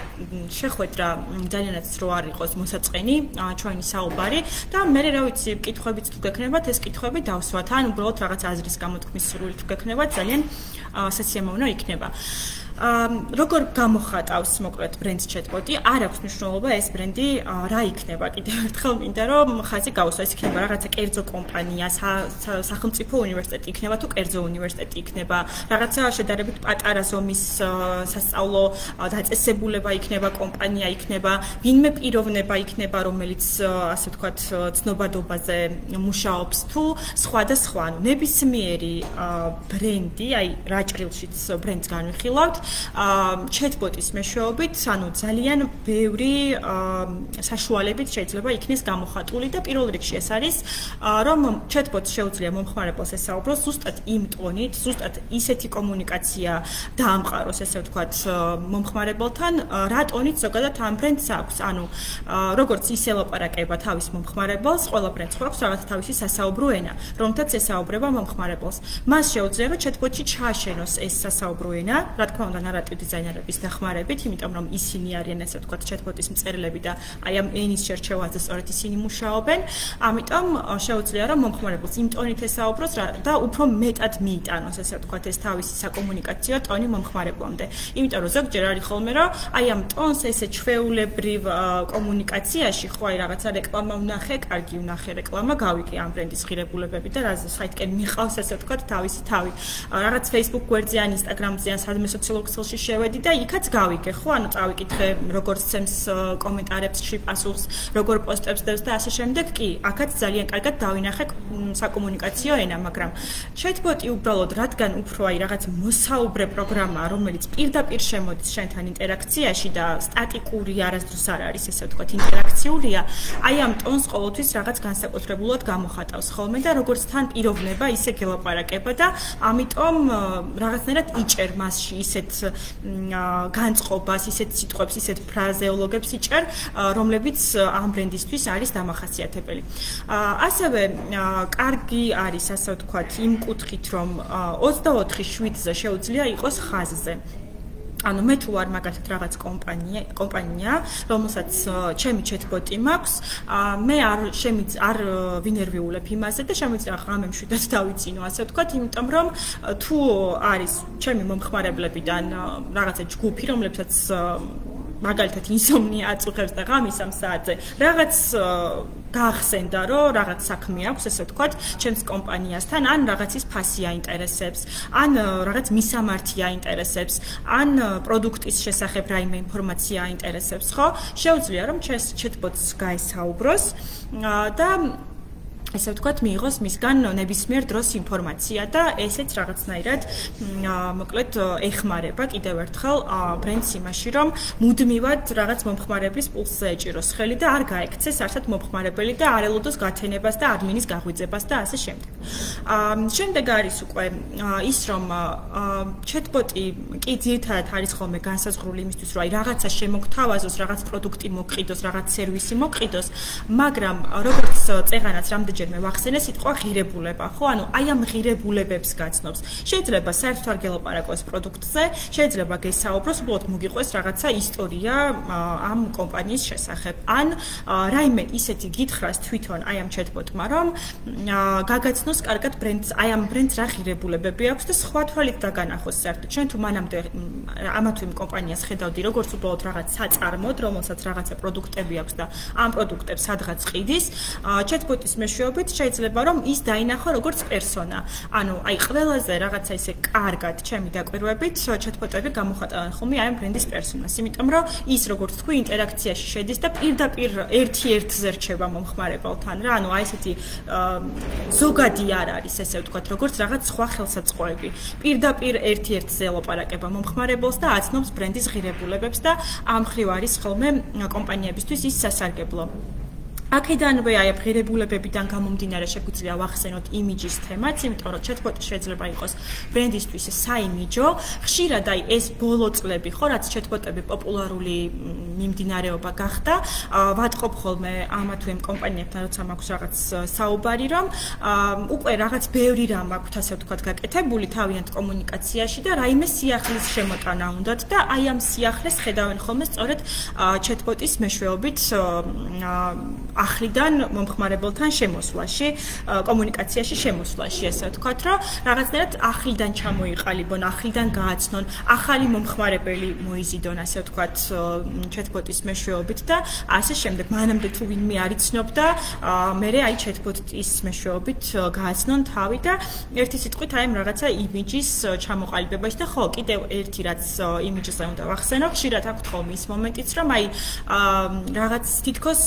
შეხვეთ რა ძალიანაც რო არ იყოს მოსაწყენი ჩვენი საუბარი და მე რა ვიცი კითხვებიც თუ გექნებათ ეს კითხვები დავსვათ ან უბრალოდ რაღაც აზრის გამოთქმის სურვილი თუ გექნებათ ძალიან სასიამოვნო იქნება. როგორ გამოხატავს მოკლედ ბრენდს chatbot-ი, არ აქვს მნიშვნელობა ეს ბრენდი რა იქნება კიდევ ერთხელ მინდა რომ ხაზი გავუსვა, ეს იქნება რაღაცა კერძო კომპანია, სახელმწიფო უნივერსიტეტი იქნება თუ კერძო უნივერსიტეტი იქნება, რაღაცა შედარებით პატარა ზომის სასწავლო დაწესებულება იქნება, კომპანია იქნება, ვინმე პიროვნება იქნება, რომელიც ასე ვთქვათ ცნობადობაზე მუშაობს თუ სხვა და სხვა, ანუ ნებისმიერი ბრენდი, აი რა ჭრილშიც ბრენდს განვიხილავთ chatbot-ის მეშვეობით, ანუ ძალიან ბევრი საშუალებით შეიძლება იქნეს გამოხატული და პირველ რიგში ეს არის, რომ chatbot-ს შეუძლია მომხმარებელს ესაუბროს ზუსტად იმ ტონით, ზუსტად ისეთი კომუნიკაცია დაამყაროს, ესე ვთქვათ, მომხმარებელთან, რა ტონით ზოგადად ამ ბრენდს აქვს. ანუ როგორც ის ელაპარაკება თავის მომხმარებელს, ყველა ბრენდს აქვს რაღაც თავისი სასაუბრო ენა, რომთაც ესაუბრება მომხმარებელს. მას შეუძლია, რომ chatbot-ში ჩააშენოს ეს სასაუბრო ენა, რა თქმა უნდა ნარატივ დიზაინერების დახმარებით, იმიტომ რომ ისინი არიან ასე ვთქვათ chatbot-ის მწერლები და აი ამ ენის შერჩევაზე სწორედ ისინი მუშაობენ. ამიტომ შეუძლია რომ მომხმარებელს იმ ტონით ესაუბროს და უფრო მეტად მიიტანოს ასე ვთქვათ ეს თავისი საკომუნიკაციო ტონი მომხმარებლამდე. იმიტომ რომ ზოგჯერ არის ხოლმე რომ აი ამ ტონს ესე ჩვეულებრივ კომუნიკაციაში ხო აი რაღაცა რეკლამა ვნახე, კარგი ვნახე რეკლამა, გავიკე ამ ბრენდის ღირებულებები და რაზე საიტკენ მიყავს ასე ვთქვათ თავისი თავი. რაღაც Facebook გვერდზე ან Instagram-ზე ან სადმე სოციალურ ქსელში შევედი და იქაც გავიგე, ხო, ანუ წავიკითხე როგორ სცემს კომენტარებში პასუხს, როგორ პოსტებს დევს და ასე შემდეგ. კი, აქაც ძალიან კარგად დავინახე საკომუნიკაციო ენა, მაგრამ chatbot-ი უბრალოდ რადგან უფრო აი რაღაც მოსაუბრე პროგრამაა, რომელიც პირდაპირ შემოდის შენთან ინტერაქციაში და სტატიკური არასდროს არ არის, ესე ვთქვათ, ინტერაქციულია, აი ამ ტონს ყოველთვის რაღაც განსაკუთრებულად გამოხატავს ხოლმე და როგორც თან პიროვნება, ისე გელაპარაკება და ამიტომ რაღაცნაირად იჭერ მასში ისეთ განწყობას, ისეთ სიტყვებს, ისეთ ფრაზეოლოგებს იჭერ, რომლებიც ამ ბრენდისთვის არის დამახასიათებელი. ასევე კარგი არის, ასე ვთქვათ, იმ კუთხით, რომ 24/7-ზე შეუძლია იყოს ხაზზე. ანუ მე თუ ვარ მაგალითად რაღაც კომპანია, რომელსაც ჩემი chatbot-ი მაქვს, მე არ ვინერვიულებ იმაზე და შემიძლია ღამე მშვიდად დავიცინო, ასე ვთქვათ, იმიტომ რომ თუ არის ჩემი მომხმარებლებიდან რაღაცა ჯგუფი, რომლებსაც მაგალითად ინსომნია აწუხებს და ღამის 3 საათზე რაღაც გაახსენდა, რომ რაღაც საქმე აქვს, ესე ვთქვათ, ჩემს კომპანიასთან, ან რაღაცის ფასი აინტერესებს, ან რაღაც მისამართი აინტერესებს, ან პროდუქტის შესახებ რაიმე ინფორმაცია აინტერესებს, ხო? შეუძლია რომ chatbot-ს გაესაუბროს და ესე ვთქვათ, მიიღოს მისგან ნებისმიერ დროს ინფორმაცია და ესეც რაღაცნაირად მოკლედ ეხმარება კიდევ ერთხელ ბრენდს იმაში, რომ მუდმივად რაღაც მომხმარებლის პულსზე ეჭიროს ხელი და არ გაექცეს არსად მომხმარებელი და არ ელოდოს გათენებას და ადმინის გაღვიძებას და ასე შემდეგ. შემდეგ არის უკვე ის, რომ chatbot-ი კი ძირითადად არის ხოლმე განსაზღვრული იმისთვის, რომ აი რაღაცა შემოგთავაზოს, რაღაც პროდუქტი მოგყიდოს, რაღაც სერვისი მოგყიდოს, მაგრამ როგორც წეღანაც რამდენჯერმე ვახსენე სიტყვა ღირებულება, ხო? ანუ აი ამ ღირებულებებს გაცნობს. შეიძლება საერთოდ არ გელაპარაკოს პროდუქტზე, შეიძლება გესაუბროს, უბრალოდ მოგიყვეს რაღაცა ისტორია ამ კომპანიის შესახებ. ან რაიმე ისეთი გითხრას თვითონ აი ამ chatbot-მა, რომ გაგაცნოს კარგად ბრენდს, აი ამ ბრენდს რა ღირებულებები აქვს და სხვა თვალით დაგანახოს საერთოდ. ჩვენ თუ მანამდე ამა თუ იმ კომპანიას ხედავდი, როგორც უბრალოდ რაღაც საწარმოდ, რომელსაც რაღაცა პროდუქტები აქვს და ამ პროდუქტებს სადღაც ყიდის, chatbot-ის მეშვეობით შეიძლება რომ ის დაინახო როგორც პერსონა. ანუ აი ყველაზე რაღაცა ისე კარგად ჩემი დაკვირვებით chatbot-ები გამოხატავენ ხოლმე აი ამ ბრენდის პერსონას. იმიტომ რომ ის როგორც თქვი ინტერაქციაში შედის და პირდაპირ ერთ-ერთზე რჩება მომხმარებელთან რა. ანუ აი ესეთი ზოგადი არ არის ესე ვთქვათ, როგორც რაღაც სხვა ხელსაწყოები. პირდაპირ ერთ-ერთზე ელაპარაკება მომხმარებელს და აცნობს ბრენდის ღირებულებებს და ამ ხრივ არის ხოლმე კომპანიებისთვის ის სასარგებლო. აქედანვე აი ღირებულებებიდან გამომდინარე შეგვიძლია ვახსენოთ იმიჯის თემაც, იმიტომ რომ chatbot-ი შეიძლება იყოს ბრენდისთვის საიმიჯო. ხშირად აი ეს ბოლო წლები ხო, რაც chatbot-ები პოპულარული მიმდინარეობა გახდა, ვატყობ ხოლმე ამა თუ იმ კომპანიებთან, როცა მაქვს რაღაც საუბარი, რომ უკვე რაღაც ბევრი რამ აქვთ, ასე ვთქვათ, გაკეთებული თავიანთ კომუნიკაციაში და რაიმე სიახლის შემოტანა უნდათ და აი ამ სიახლეს ხედავენ ხოლმე სწორედ chatbot-ის მეშვეობით ახლიდან მომხმარებელთან შემოსვლაში, კომუნიკაციაში შემოსვლაში, ესე ვთქვათ, რომ რაღაცნაირად ახლიდან ჩამოიყალიბონ, ახლიდან გააცნონ, ახალი მომხმარებელი მოიზიდონ, ასე ვთქვათ, chatbot-ის მეშვეობით და ასე შემდეგ. მანამდე თუ ვინმე არ იცნობდა, მერე აი chatbot-ის მეშვეობით გააცნონ თავი და ერთი სიტყვით აი რაღაცა იმიჯის ჩამოყალიბებაში და ხო, კიდევ ერთი რაც იმიჯზე უნდა ვახსენო, ხშირად აქვთ ხოლმე ის მომენტიც, რომ აი რაღაც თითქოს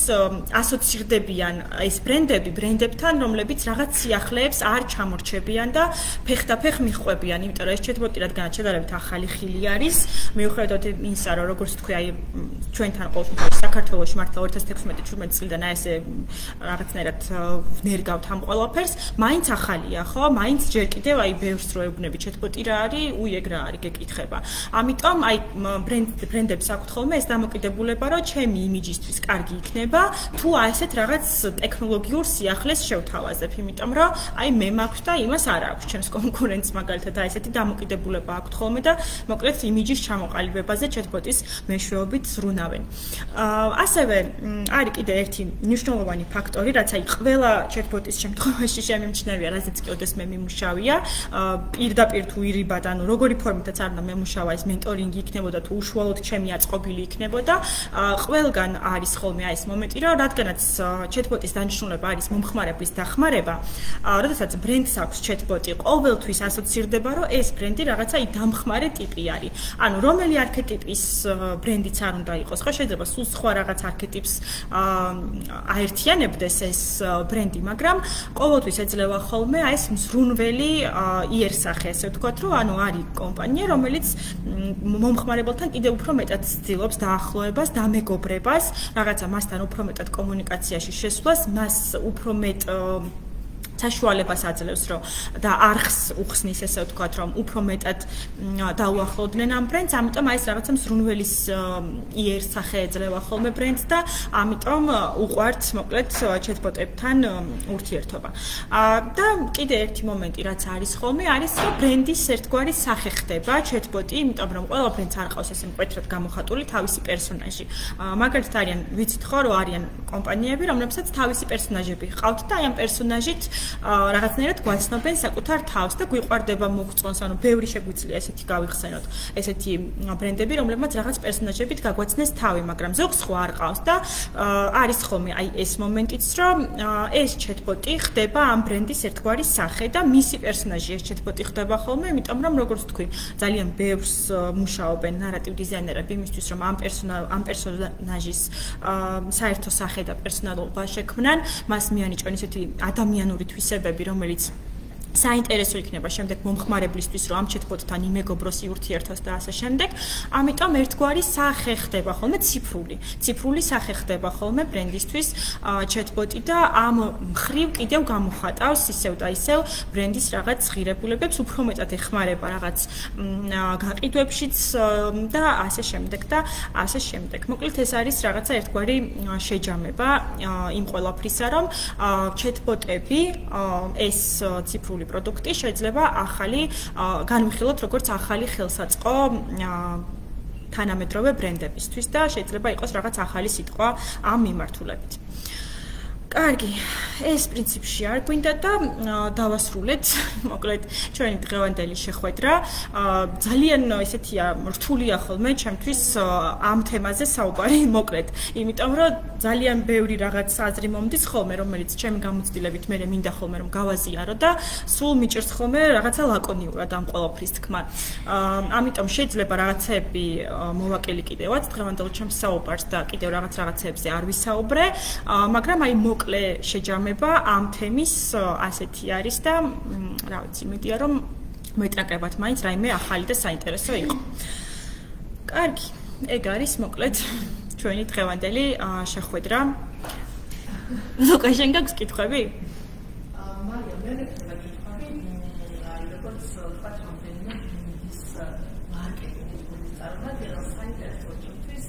ასოცირდებიან ეს ბრენდებთან, რომლებიც რაღაც სიახლეებს არ ჩამორჩებიან და ფეხდაფეხ მიხვებიან, იმიტომ რომ ეს chatbot-ი რადგანაც შედარებით ახალი ხილი არის, მიუხედავად იმისა, რომ როგორც თქვი, აი ჩვენთან ყოველთვის საქართველოში მართლა 2016-17 წლიდან აი ესე რაღაცნაირად ვნერგავთ ამ ყველაფერს, მაინც ახალია, ხო? მაინც ჯერ კიდევ აი ბევრს რო ეუბნები chatbot-ი რა არის, უიეგ რა არის გეკითხება. ამიტომ აი ბრენდებს აქვთ ხოლმე ეს დამოკიდებულება, რომ ჩემი იმიჯისთვის კარგი იქნება, თუ ასეთ რაღაც ტექნოლოგიურ სიახლეს შევთავაზებ, იმიტომ რომ აი მე მაქვს და იმას არ აქვს ჩემს კონკურენტს მაგალითად აი ესეთი დამოკიდებულება აქვთ ხოლმე და მოკლედ იმიჯის ჩამოყალიბებაზე chatbot-ის მეშვეობით ზრუნავენ. ასევე არის კიდე ერთი მნიშვნელოვანი ფაქტორი, რაც აი ყველა chatbot-ის შემთხვევაში შემიმჩნევია, რაზეც კიდევ მე მიმუშავია, პირდაპირ თუ ირიბად, ანუ როგორი ფორმითაც არ უნდა მემუშავა, ეს მენტორინგი იქნებოდა თუ უშუალოდ ჩემი აწყობილი იქნებოდა, ყველგან არის ხოლმე აი ეს მომენტი, რომ რადგანაც chatbot-ის დანიშნულება არის მომხმარებლის დახმარება, როდესაც ბრენდს აქვს chatbot-ი, ყოველთვის ასოცირდება, რომ ეს ბრენდი რაღაცა დამხმარე ტიპი არის. ანუ რომელი არქეტიპის ბრენდიც არ უნდა იყოს, ხო, შეიძლება სულ სხვა რაღაც არქეტიპს აერთიანებდეს ეს ბრენდი, მაგრამ ყოველთვის ეძლევა ხოლმე აი ეს მზრუნველი იერსახე, ესე ვთქვათ, რომ ანუ არის კომპანია, რომელიც მომხმარებელთან კიდევ უფრო მეტად ცდილობს დაახლოებას, დამეგობრებას, რაღაცა მასთან უფრო მეტად კომუნიკაციაში შესვლას, მას უფრო მეტ საშუალებას აძლევს, რომ და არხს უხსნის, ესე ვთქვათ, რომ უფრო მეტად დაუახლოვდნენ ამ ბრენდს, ამიტომ აი ეს რაღაცა მზრუნველის იერსახე ეძლევა ხოლმე ბრენდს და ამიტომ უყვართ მოკლედ chatbot-ებთან ურთიერთობა. და კიდე ერთი მომენტი, რაც არის ხოლმე, არის, რომ ბრენდის ერთგვარი სახე ხდება chatbot-ი, იმიტომ რომ ყველა ბრენდს არ ყავს ესე მკვეთრად გამოხატული თავისი პერსონაჟი. მაგალითად არიან, ვიცით ხო, რომ არიან კომპანიები, რომლებსაც თავისი პერსონაჟები ყავთ და აი ამ პერსონაჟით რაღაცნაირად გვაცნობენ საკუთარ თავს და გვიყვარდება მოგწონს, ანუ ბევრი შეგვიძლია ესეთი გავიხსენოთ, ესეთი ბრენდები, რომლებმაც რაღაც პერსონაჟებით გაგვაცნეს თავი, მაგრამ ზოგს ხო არ ყავს და არის ხოლმე აი ეს მომენტიც, რომ ეს ჩატბოტი ხდება ამ ბრენდის ერთგვარი სახე და მისი პერსონაჟი ეს ჩატბოტი ხდება ხოლმე, იმიტომ რომ როგორც თქვი, ძალიან ბევრს მუშაობენ ნარატივ დიზაინერები იმისთვის, რომ ამ პერსონაჟის საერთო სახე და პერსონალობა შექმნან, მას მიანიჭონ ისეთი ადამიანური თვისებები, რომელიც საინტერესო იქნება შემდეგ მომხმარებლისთვის, რომ ამ ჩატბოტთან იმეგობროს ურთიერთოს და ასე შემდეგ. ამიტომ ერთგვარი სახე ხდება ხოლმე ციფრული სახე ხდება ხოლმე ბრენდისთვის ჩატბოტი და ამ მხრივ კიდევ გამოხატავს ისევ და ისევ ბრენდის რაღაც ღირებულებებს, უფრო მეტად ეხმარება რაღაც გაყიდვებშიც და ასე შემდეგ და ასე შემდეგ. მოკლედ ეს არის რაღაცა ერთგვარი შეჯამება იმ ყველაფრისა, რომ ჩატბოტები ეს ციფრული პროდუქტი შეიძლება ახალი განვიხილოთ როგორც ახალი ხელსაწყო თანამედროვე ბრენდებისთვის და შეიძლება იყოს რაღაც ახალი სიტყვა ამ მიმართულებით. კარგი, ეს პრინციპში არ გვინდა და დავასრულეთ, მოკლედ ჩვენი დღევანდელი შეხვედრა. ძალიან ესეთია რთულია ხოლმე ჩემთვის ამ თემაზე საუბარი, მოკლედ, იმიტომ რომ ძალიან ბევრი რაღაც აზრი მომდის ხოლმე, რომელიც ჩემი გამოცდილებით მე მინდა ხოლმე რომ გავაზიარო და სულ მიჭირს ხოლმე რაღაცა ლაკონიურად ამ ყველაფრის თქმა. ამიტომ შეიძლება რაღაცები მოვაკელი კიდევაც დღევანდელ ჩემს საუბარს და კიდევ რაღაცებზე არ ვისაუბრე, მაგრამ აი მოკლე შეჯამება ამ თემის ასეთი არის და რა ვიცი, მედია რომ მეტნაკლებად მაინც რაიმე ახალი და საინტერესო იყო. კარგი, ეგ არის მოკლედ ჩვენი დღევანდელი შეხვედრა. ლუკა, შენ გაქვს კითხვები? მარია, მე მეკითხები, აი როგორც თქვა რამდენიმე ის მარკეტინგის წარმატება საინტერესო ჩვენთვის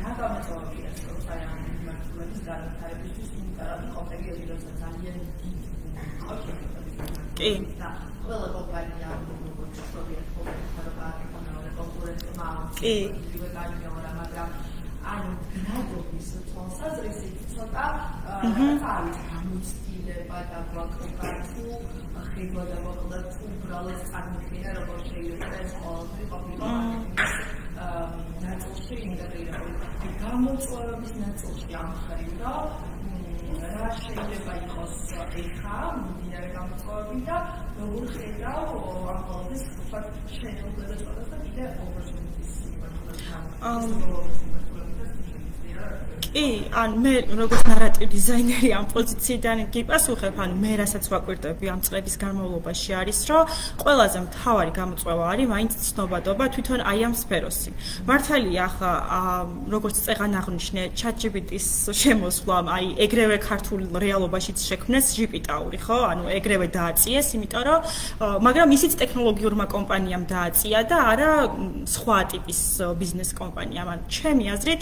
რა გამოწვევია სწორად ამ მიმართულების განვითარებისთვის, იმიტომ რომ კომპანიები როცა ძალიან დიდი კი. ყველა კომპანია როგორც შევიდა კონკურენტმა კი. მაგრამ ანუ გრადობის თვალსაზრისით ცოტა არის გამოცდილება და ვაკროკარცუ ხიბლა და მოკლედ უბრალოდ წარმოქმნა როგორც შეიძლება ეს ყოველთვის ყოფილა ნაწილში ინტეგრირებული გამოწვევების ნაწილში ამხრივ და რა შეიძლება იყოს ეხა მიმდინარე გამოწვევები და როგორ ხედავ ამ ყოველთვის თქვათ შეიძლება წოდოს და კიდე ოპორტუნიტის კი, ან მე როგორც ნარატივ დიზაინერი ამ პოზიციიდან გიპასუხებ, ან მე რასაც ვაკვირდები ამ წლების განმავლობაში არის, რომ ყველაზე მთავარი გამოწვევა არის მაინც ცნობადობა თვითონ აი ამ სფეროსი. მართალია, ახლა როგორც წეღან აღნიშნე, ChatGPT-ის შემოსვლამ, აი ეგრევე ქართულ რეალობაშიც შექმნეს GPT-ური, ხო? ანუ ეგრევე დააწიეს, იმიტომ რომ მაგრამ ისიც ტექნოლოგიურმა კომპანიამ დააწია და არა სხვა ტიპის ბიზნეს კომპანიამ. ან ჩემი აზრით,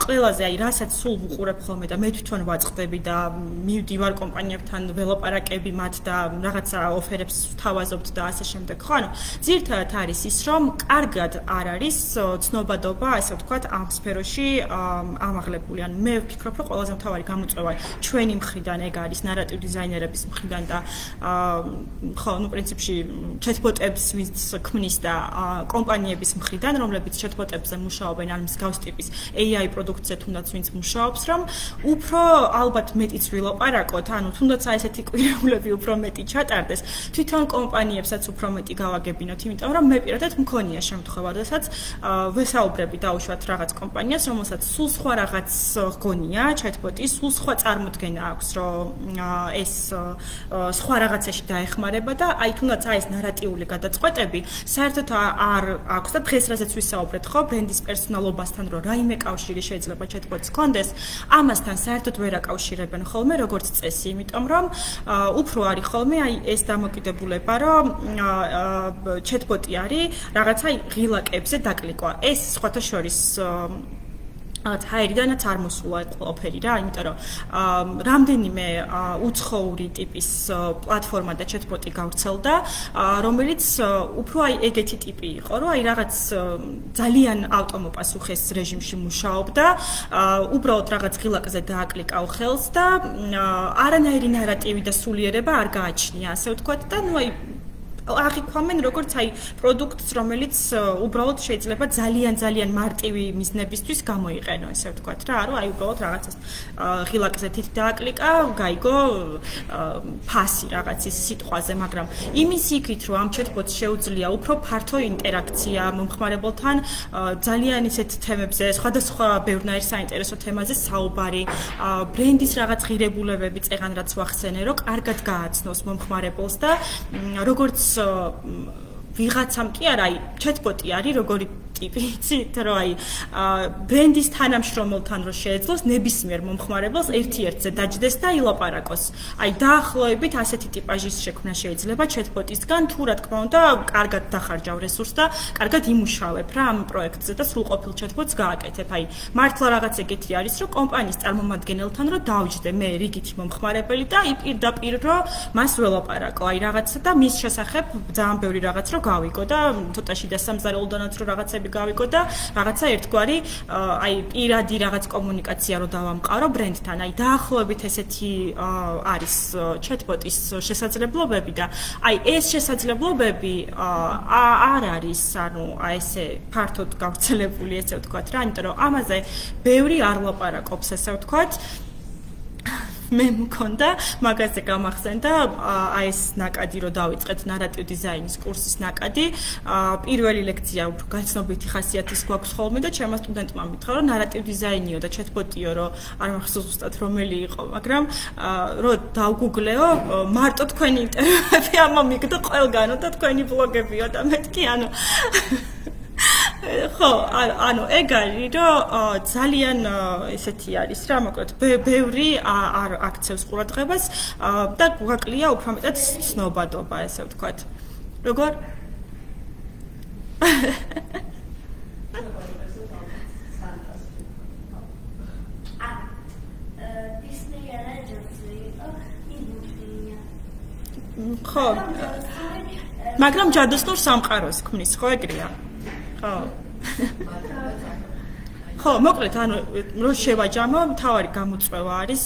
ყველაზე აი რასაც სულ ვუყურებ ხოლმე და მე თვითონ ვაწყდები და მივდივარ კომპანიებთან ველაპარაკები მათ და რაღაცა ოფერებს ვთავაზობთ და ასე შემდეგ, ხო? ანუ ძირითადად არის ის, რომ კარგად არ არის ცნობადობა, ასე ვთქვათ, ამ სფეროში ამაღლებული. ანუ მე ვფიქრობ, რომ ყველაზე მთავარი გამოწვევა ჩვენი მხრიდან ეგ არის ნარატივ დიზაინერების მხრიდან და ხო, ну, პრინციპში ჩატბოტებს ვის ქმნის და კომპანიების მხრიდან, რომლებიც ჩატბოტებზე მუშაობენ ან მსგავს ტიპის AI პროდუქციაზე თუნდაც ვინც მუშაობს, რომ უფრო ალბათ მეტიც ვილაპარაკოთ, ანუ თუნდაც ესეთი კვირეულები უფრო მეტი ჩატარდეს, თვითონ კომპანიებსაც უფრო მეტი გავაგებინოთ, იმიტომ რომ მე პირადად მქონია შემთხვევა, როდესაც ვესაუბრები დაუშვათ რაღაც კომპანიას, რომელსაც სულ სხვა რაღაც გონია, ჩატბოტი, სულ სხვა წარმოდგენა აქვს, რომ ეს სხვა რაღაცაში დაეხმარება და აი თუნდაც ეს ნარატიული გადაწყვეტები საერთოდ არ აქვს და დღეს რასაც ვისაუბრეთ, ხო, ბრენდის პერსონალობასთან, რომ რაიმე კავშირი შეიძლება ჩატბოტს კონდეს, ამასთან საერთოდ ვერ აკავშირებენ ხოლმე როგორც წესი, იმიტომ რომ უფრო არის ხოლმე აი ეს დამოკიდებულება, რომ ჩატბოტი არის რაღაცა ღილაკებზე დაკლიკვა. ეს სხვათა შორის ჰაერიდანაც არ მოსულა ყველაფერი რა, იმიტომ რომ რამდენიმე უცხოური ტიპის პლატფორმა და ჩატბოტი გავრცელდა, რომელიც უფრო ეგეთი ტიპი იყო, რომ რაღაც ძალიან ავტომოპასუხეს რეჟიმში მუშაობდა, უბრალოდ რაღაც ღილაკზე დააკლიკავ ხელს და არანაირი ნარატივი და სულიერება არ გააჩნია, ასე ვთქვათ და აღიქვამენ როგორც პროდუქტს, რომელიც უბრალოდ შეიძლება ძალიან მარტივი მიზნებისთვის გამოიყენო, ესე ვთქვათ რა, რომ უბრალოდ რაღაცას ღილაკზე თით დააკლიკა, გაიგო ფასი რაღაც ის სიტყვაზე, მაგრამ იმის იქით, რომ ამ ჩატბოტს შეუძლია უფრო ფართო ინტერაქცია მომხმარებელთან, ძალიან ისეთ თემებზე, სხვადასხვა ბევრნაირ საინტერესო თემაზე საუბარი, ბრენდის რაღაც ღირებულებები წეღან რაც ვახსენე, რომ კარგად გააცნოს მომხმარებელს და როგორც ვიღაცამ კი არა, ჩატბოტი არის როგორი ტიპი, იცით, რომ ბრენდის თანამშრომელთან რო შეეძლოს ნებისმიერ მომხმარებელს ერთ-ერთზე დაჯდეს და ილაპარაკოს. დაახლოებით ასეთი ტიპაჟის შექმნა შეიძლება ჩატბოტისგან, თუ რა თქმა უნდა, კარგად დახარჯავ რესურსს და კარგად იმუშავებ რა ამ პროექტზე და სრულყოფილ ჩატბოტს გააკეთებ. მართლა რაღაც ეგეთი არის, რომ კომპანიის წარმომადგენელთან რო დავჯდე მე რიგითი მომხმარებელი და პირდაპირ რო მას ველაპარაკო, რაღაცა და მის შესახებ ძალიან ბევრი რაღაც რო გავიგო და ცოტაში დასამზარებლოდანაც რო რაღაცები გავიგო და რაღაცა ერთგვარი პირადი რაღაც კომუნიკაცია რო დავამყარო ბრენდთან. დაახლოებით ესეთი არის ჩატბოტის შესაძლებლობები და ეს შესაძლებლობები არ არის, ესე ფართოდ გავრცელებული, ესე ვთქვათ რა, იმიტომ რომ ამაზე ბევრი არ ლაპარაკობს, ესე ვთქვათ. მე მქონდა მაგაზე გამახსენდა ეს ნაკადი რო დავიწყეთ ნარატივ დიზაინის კურსის ნაკადი. პირველი ლექცია უფრო გაცნობითი ხასიათის გვაქვს ხოლმე და ჩემმა სტუდენტმა მითხრა რომ ნარატივ დიზაინიო და ჩატბოტიო რომ არ მახსოვს ზუსტად რომელი იყო, მაგრამ რო დავგუგლეო მარტო თქვენი ინტერვიუები ამომიგდო ყველგანო და თქვენი ბლოგებიო და მეთქი ხო, ეგ არის, რომ ძალიან ესეთი არის რა, მოკლედ, ბევრი არ აქცევს ყურადღებას და გვაკლია უფრო მეტად ცნობადობა, ესე ვთქვათ. როგორ? ხო. მაგრამ ჯადოსნურ სამყაროს ქმნის, ხო ეგრეა? ხო, მოკლედ, რო შევაჯამო, მთავარი გამოწვევა არის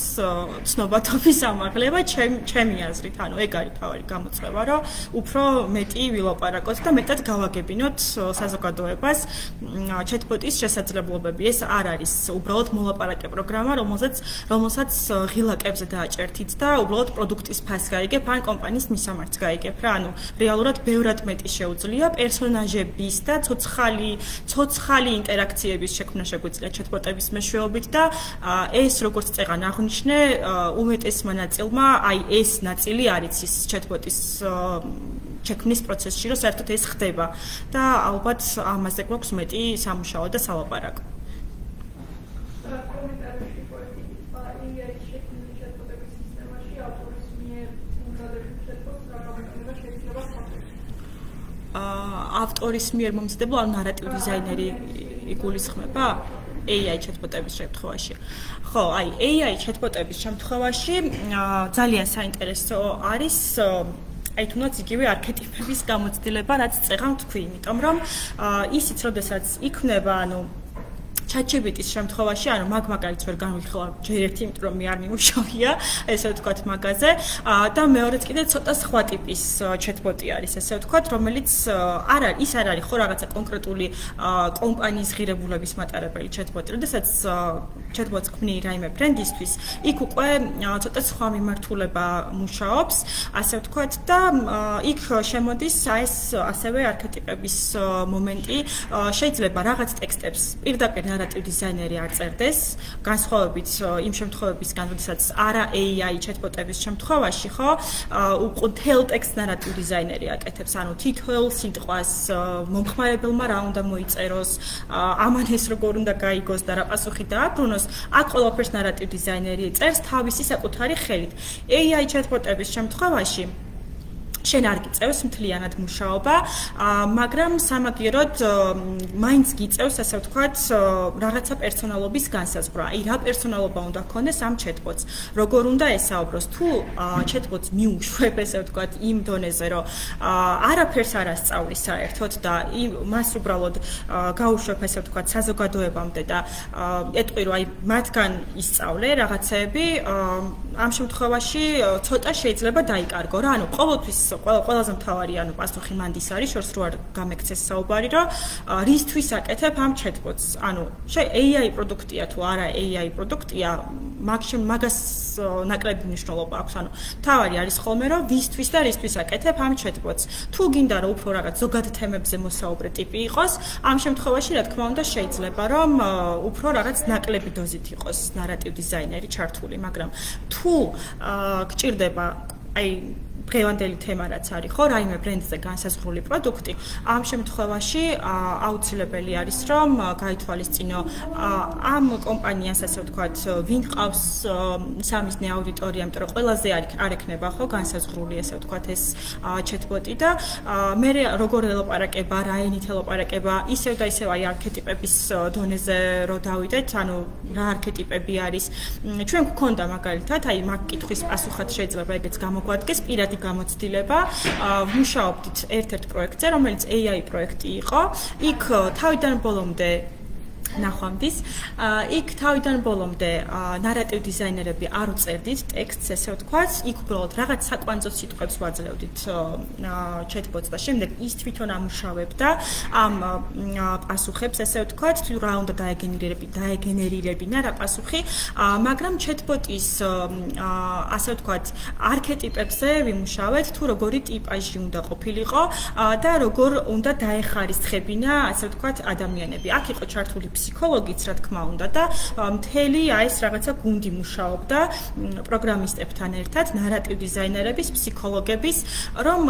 ცნობადობის ამაღლება, ჩემი აზრით, ეგ არის მთავარი გამოწვევა, რომ უფრო მეტი ვილაპარაკოთ და მეტად გავაგებინოთ საზოგადოებას ჩატბოტის შესაძლებლობები. ეს არ არის უბრალოდ მოლაპარაკე პროგრამა, რომელსაც ღილაკებზე დააჭერთით და უბრალოდ პროდუქტის ფასს გაიგებ, ან კომპანიის მისამართს გაიგებ რა. რეალურად ბევრად მეტი შეუძლია პერსონაჟების და ცოცხალი ინტერაქციების შექმნა შეგვიძლია ჩატბოტების მეშვეობით და ეს როგორც წეღან აღნიშნე, უმეტესმა ნაწილმა ეს ნაწილი არის ის ჩატბოტის შექმნის პროცესში, რომ საერთოდ ეს ხდება და ალბათ ამაზე გვაქვს მეტი სამუშაო და სალაპარაკო. ავტორის მიერ მომზადებულ ნარატივ დიზაინერი იგულისხმება AI ჩატბოტების შემთხვევაში. ხო, AI ჩატბოტების შემთხვევაში ძალიან საინტერესო არის თუნდაც იგივე არქეტიპების გამოცდილება, რაც წეღან თქვი, იმიტომ რომ ისიც როდესაც იქნება, ChatGPT-ის შემთხვევაში, მაგ მაგალითს ვერ განვიხილავ ჯერ ერთი, იმიტომ რომ მე არ მიმუშავია, ესე ვთქვათ მაგაზე, და მეორეც კიდე ცოტა სხვა ტიპის ჩატბოტი არის, ესე ვთქვათ, რომელიც არ არის ხო რაღაცა კონკრეტული კომპანიის ღირებულების მატარებელი ჩატბოტი. როდესაც ჩატბოტს ქმნი რაიმე ბრენდისთვის, იქ უკვე ცოტა სხვა მიმართულება მუშაობს, ასე ვთქვათ, და იქ შემოდის ეს ასევე არქეტიპების მომენტი, შეიძლება რაღაც ტექსტებს პირდაპირ ნარატივ დიზაინერი არ წერდეს, განსხვავებით იმ შემთხვევებისგან, როდესაც არა AI ჩატბოტების შემთხვევაში, ხო, მთელ ტექსტს ნარატივ დიზაინერი აკეთებს, თითოეულ სიტყვას მომხმარებელმა რა უნდა მოიწეროს, ამან ეს როგორ უნდა გაიგოს და რა პასუხი დააბრუნოს, აქ ყველაფერს ნარატივ დიზაინერი წერს თავისი საკუთარი ხელით. AI ჩატბოტების შემთხვევაში შენ არ გიწევს მთლიანად მუშაობა, მაგრამ სამაგიეროდ მაინც გიწევს, ასე ვთქვათ, რაღაცა პერსონალობის განსაზღვრა. აი, რა პერსონალობა უნდა გქონდეს ამ chatbot-ს? როგორ უნდა ესაუბროს? თუ chatbot-ს მიუშვებ, ასე ვთქვათ, იმ დონეზე, რომ არაფერს არ ასწავლის საერთოდ და მას უბრალოდ გაუშვებ, ასე ვთქვათ, საზოგადოებამდე და ეტყვი, რომ აი, მათგან ისწავლე რაღაცეები, ამ შემთხვევაში ცოტა შეიძლება დაიკარგო რა. ანუ ყოველთვის ყველაზე მთავარი ანუ პასუხი მანდის არის, შორს რო არ გამექცეს საუბარი, რომ რისთვის აკეთებ ამ chatbot-ს. ანუ AI პროდუქტია თუ არა AI პროდუქტია, მაგას ნაკლები მნიშვნელობა აქვს. ანუ მთავარი არის ხოლმე, რომ ვისთვის და რისთვის აკეთებ ამ chatbot-ს. თუ გინდა რომ უფრო რაღაც ზოგად თემებზე მოსაუბრე ტიპი იყოს, ამ შემთხვევაში რა თქმა უნდა შეიძლება რომ უფრო რაღაც ნაკლები დოზით იყოს ნარატივ დიზაინერი ჩართული, მაგრამ თუ გჭირდება აი დღევანდელი თემა რაც არის ხო, რაიმე ბრენდზე განსაზღვრული პროდუქტი, ამ შემთხვევაში აუცილებელი არის რომ გაითვალისწინო ამ კომპანიას, ასე ვთქვათ, ვინ ყავს სამიზნე აუდიტორია, იმიტომ რომ ყველაზე არ ექნება ხო განსაზღვრული, ასე ვთქვათ, ეს chatbot-ი და მე როგორ ელაპარაკება, რა ენით ელაპარაკება, ისევ და ისევ აი არქეტიპების დონეზე რო დავიდეთ, ანუ რა არქეტიპები არის. ჩვენ გვქონდა მაგალითად, აი მაგ კითხვის პასუხად შეიძლება ეგეც გამოგვადგეს პირადი გამოცდილება, ვმუშაობდით ერთ-ერთ პროექტზე, რომელიც AI პროექტი იყო. იქ თავიდან ბოლომდე ნახვამდის, იქ თავიდან ბოლომდე ნარატივ დიზაინერები არ უწერდით ტექსტს, ესე ვთქვათ, იქ უბრალოდ რაღაც საკვანძო სიტყვებს ვაძლევდით chatbot-ს და შემდეგ ის თვითონ ამუშავებდა ამ პასუხებს, ესე ვთქვათ, თუ რა უნდა დაეგენერირებინა რა პასუხი, მაგრამ chatbot-ის ასე ვთქვათ, არქეტიპებზე ვიმუშავეთ, თუ როგორი ტიპაჟი უნდა ყოფილიყო და როგორ უნდა დაეხარისხებინა, ასე ვთქვათ, ადამიანები. აქ იყო ჩართული ფსიქოლოგიც, რა თქმა უნდა და მთელი ეს რაღაცა გუნდი მუშაობდა პროგრამისტებთან ერთად, ნარატივ დიზაინერების, ფსიქოლოგების, რომ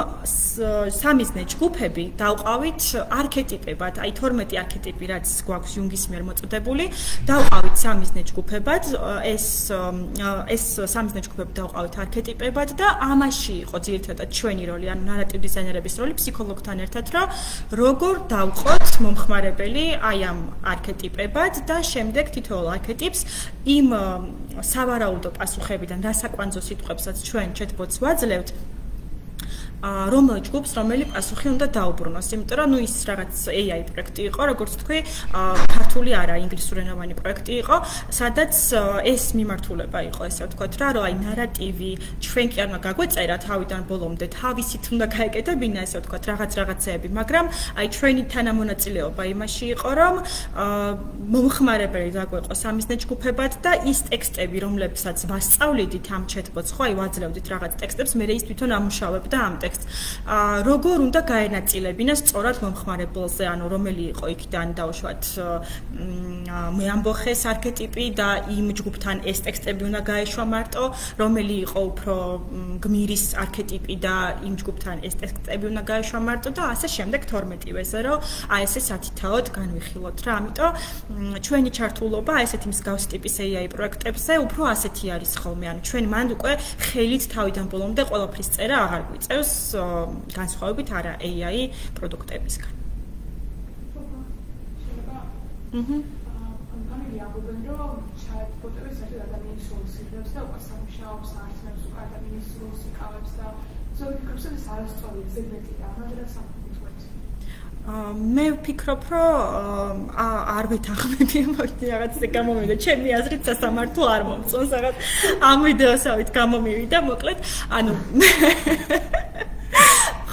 სამიზნე ჯგუფები დავყავით არქეტიპებად, აი 12 არქეტიპი რაც გვაქვს იუნგის მიერ მოწოდებული, დავყავით სამიზნე ჯგუფებად, ეს სამიზნე ჯგუფები დავყავით არქეტიპებად და ამაში იყო ძირითადად ჩვენი როლი, ანუ ნარატივ დიზაინერების როლი ფსიქოლოგთან ერთად, რომ როგორ დავყოთ მომხმარებელი აი ამ არქეტიპებად და შემდეგ თითოეულ არქეტიპს იმ სავარაუდო პასუხებიდან რასაკვანძო სიტყვებსაც ჩვენ chatbot-ს ვაძლევთ, რომელ ჯგუფს რომელი პასუხი უნდა დაუბრუნოს, იმიტომ რომ ის რაღაც AI პროექტი იყო, როგორც თქვი, ქართული არა, ინგლისურენოვანი პროექტი იყო, სადაც ეს მიმართულება იყო, ესე ვთქვათ რა, რომ აი ნარატივი ჩვენ კი არ უნდა გაგვეწერა თავიდან ბოლომდე, თავისით უნდა გაეკეთებინა, ესე ვთქვათ, რაღაცეები, მაგრამ აი ჩვენი თანამონაწილეობა იმაში იყო, რომ მომხმარებელი დაგვეყო სამიზნე ჯგუფებად და ის ტექსტები, რომლებსაც ვასწავლიდით ამ chatbot-ს, ხო, აი ვაძლევდით რაღაც ტექსტებს, მე ის თვითონ ამუშავებდა ამ ტექსტს. როგორ უნდა გაენაწილებინა სწორად მომხმარებელზე, ანუ რომელი იყო იქიდან დავუშვათ მე ამბოხეს არქეტიპი და იმ ჯგუფთან ეს ტექსტები უნდა გაეშვა მარტო, რომელი იყო უფრო გმირის არქეტიპი და იმ ჯგუფთან ეს ტექსტები უნდა გაეშვა მარტო და ასე შემდეგ 12-ვეზე, რომ აი ესე სათითაოდ განვიხილოთ რა. ამიტომ ჩვენი ჩართულობა ესეთი მსგავსი ტიპის AI პროექტებზე უფრო ასეთი არის ხოლმე, ანუ ჩვენ მანდ უკვე ხელით თავიდან ბოლომდე ყველაფრის წერა აღარ გვიწევს განსხვავებით არა AI პროდუქტებისგან. კომპანიები ამბობენ, რომ chatbot-ები საერთოდ ადამიანის როლს იღებს და უკვე სამუშაობს, ართმევს უკვე ადამიანის როლს იკავებს და ზოგი ფიქრობს, რომ ეს არასწორია, ზედმეტია, მაგრამ სამწუხაროდ. მე ვფიქრობ, რომ არ ვეთანხმები მოდი რაღაცზე გამომივიდა. ჩემი აზრით სასამართლო არ მომწონს რაღაც ამ ვიდეოსავით გამომივიდა, მოკლედ, ანუ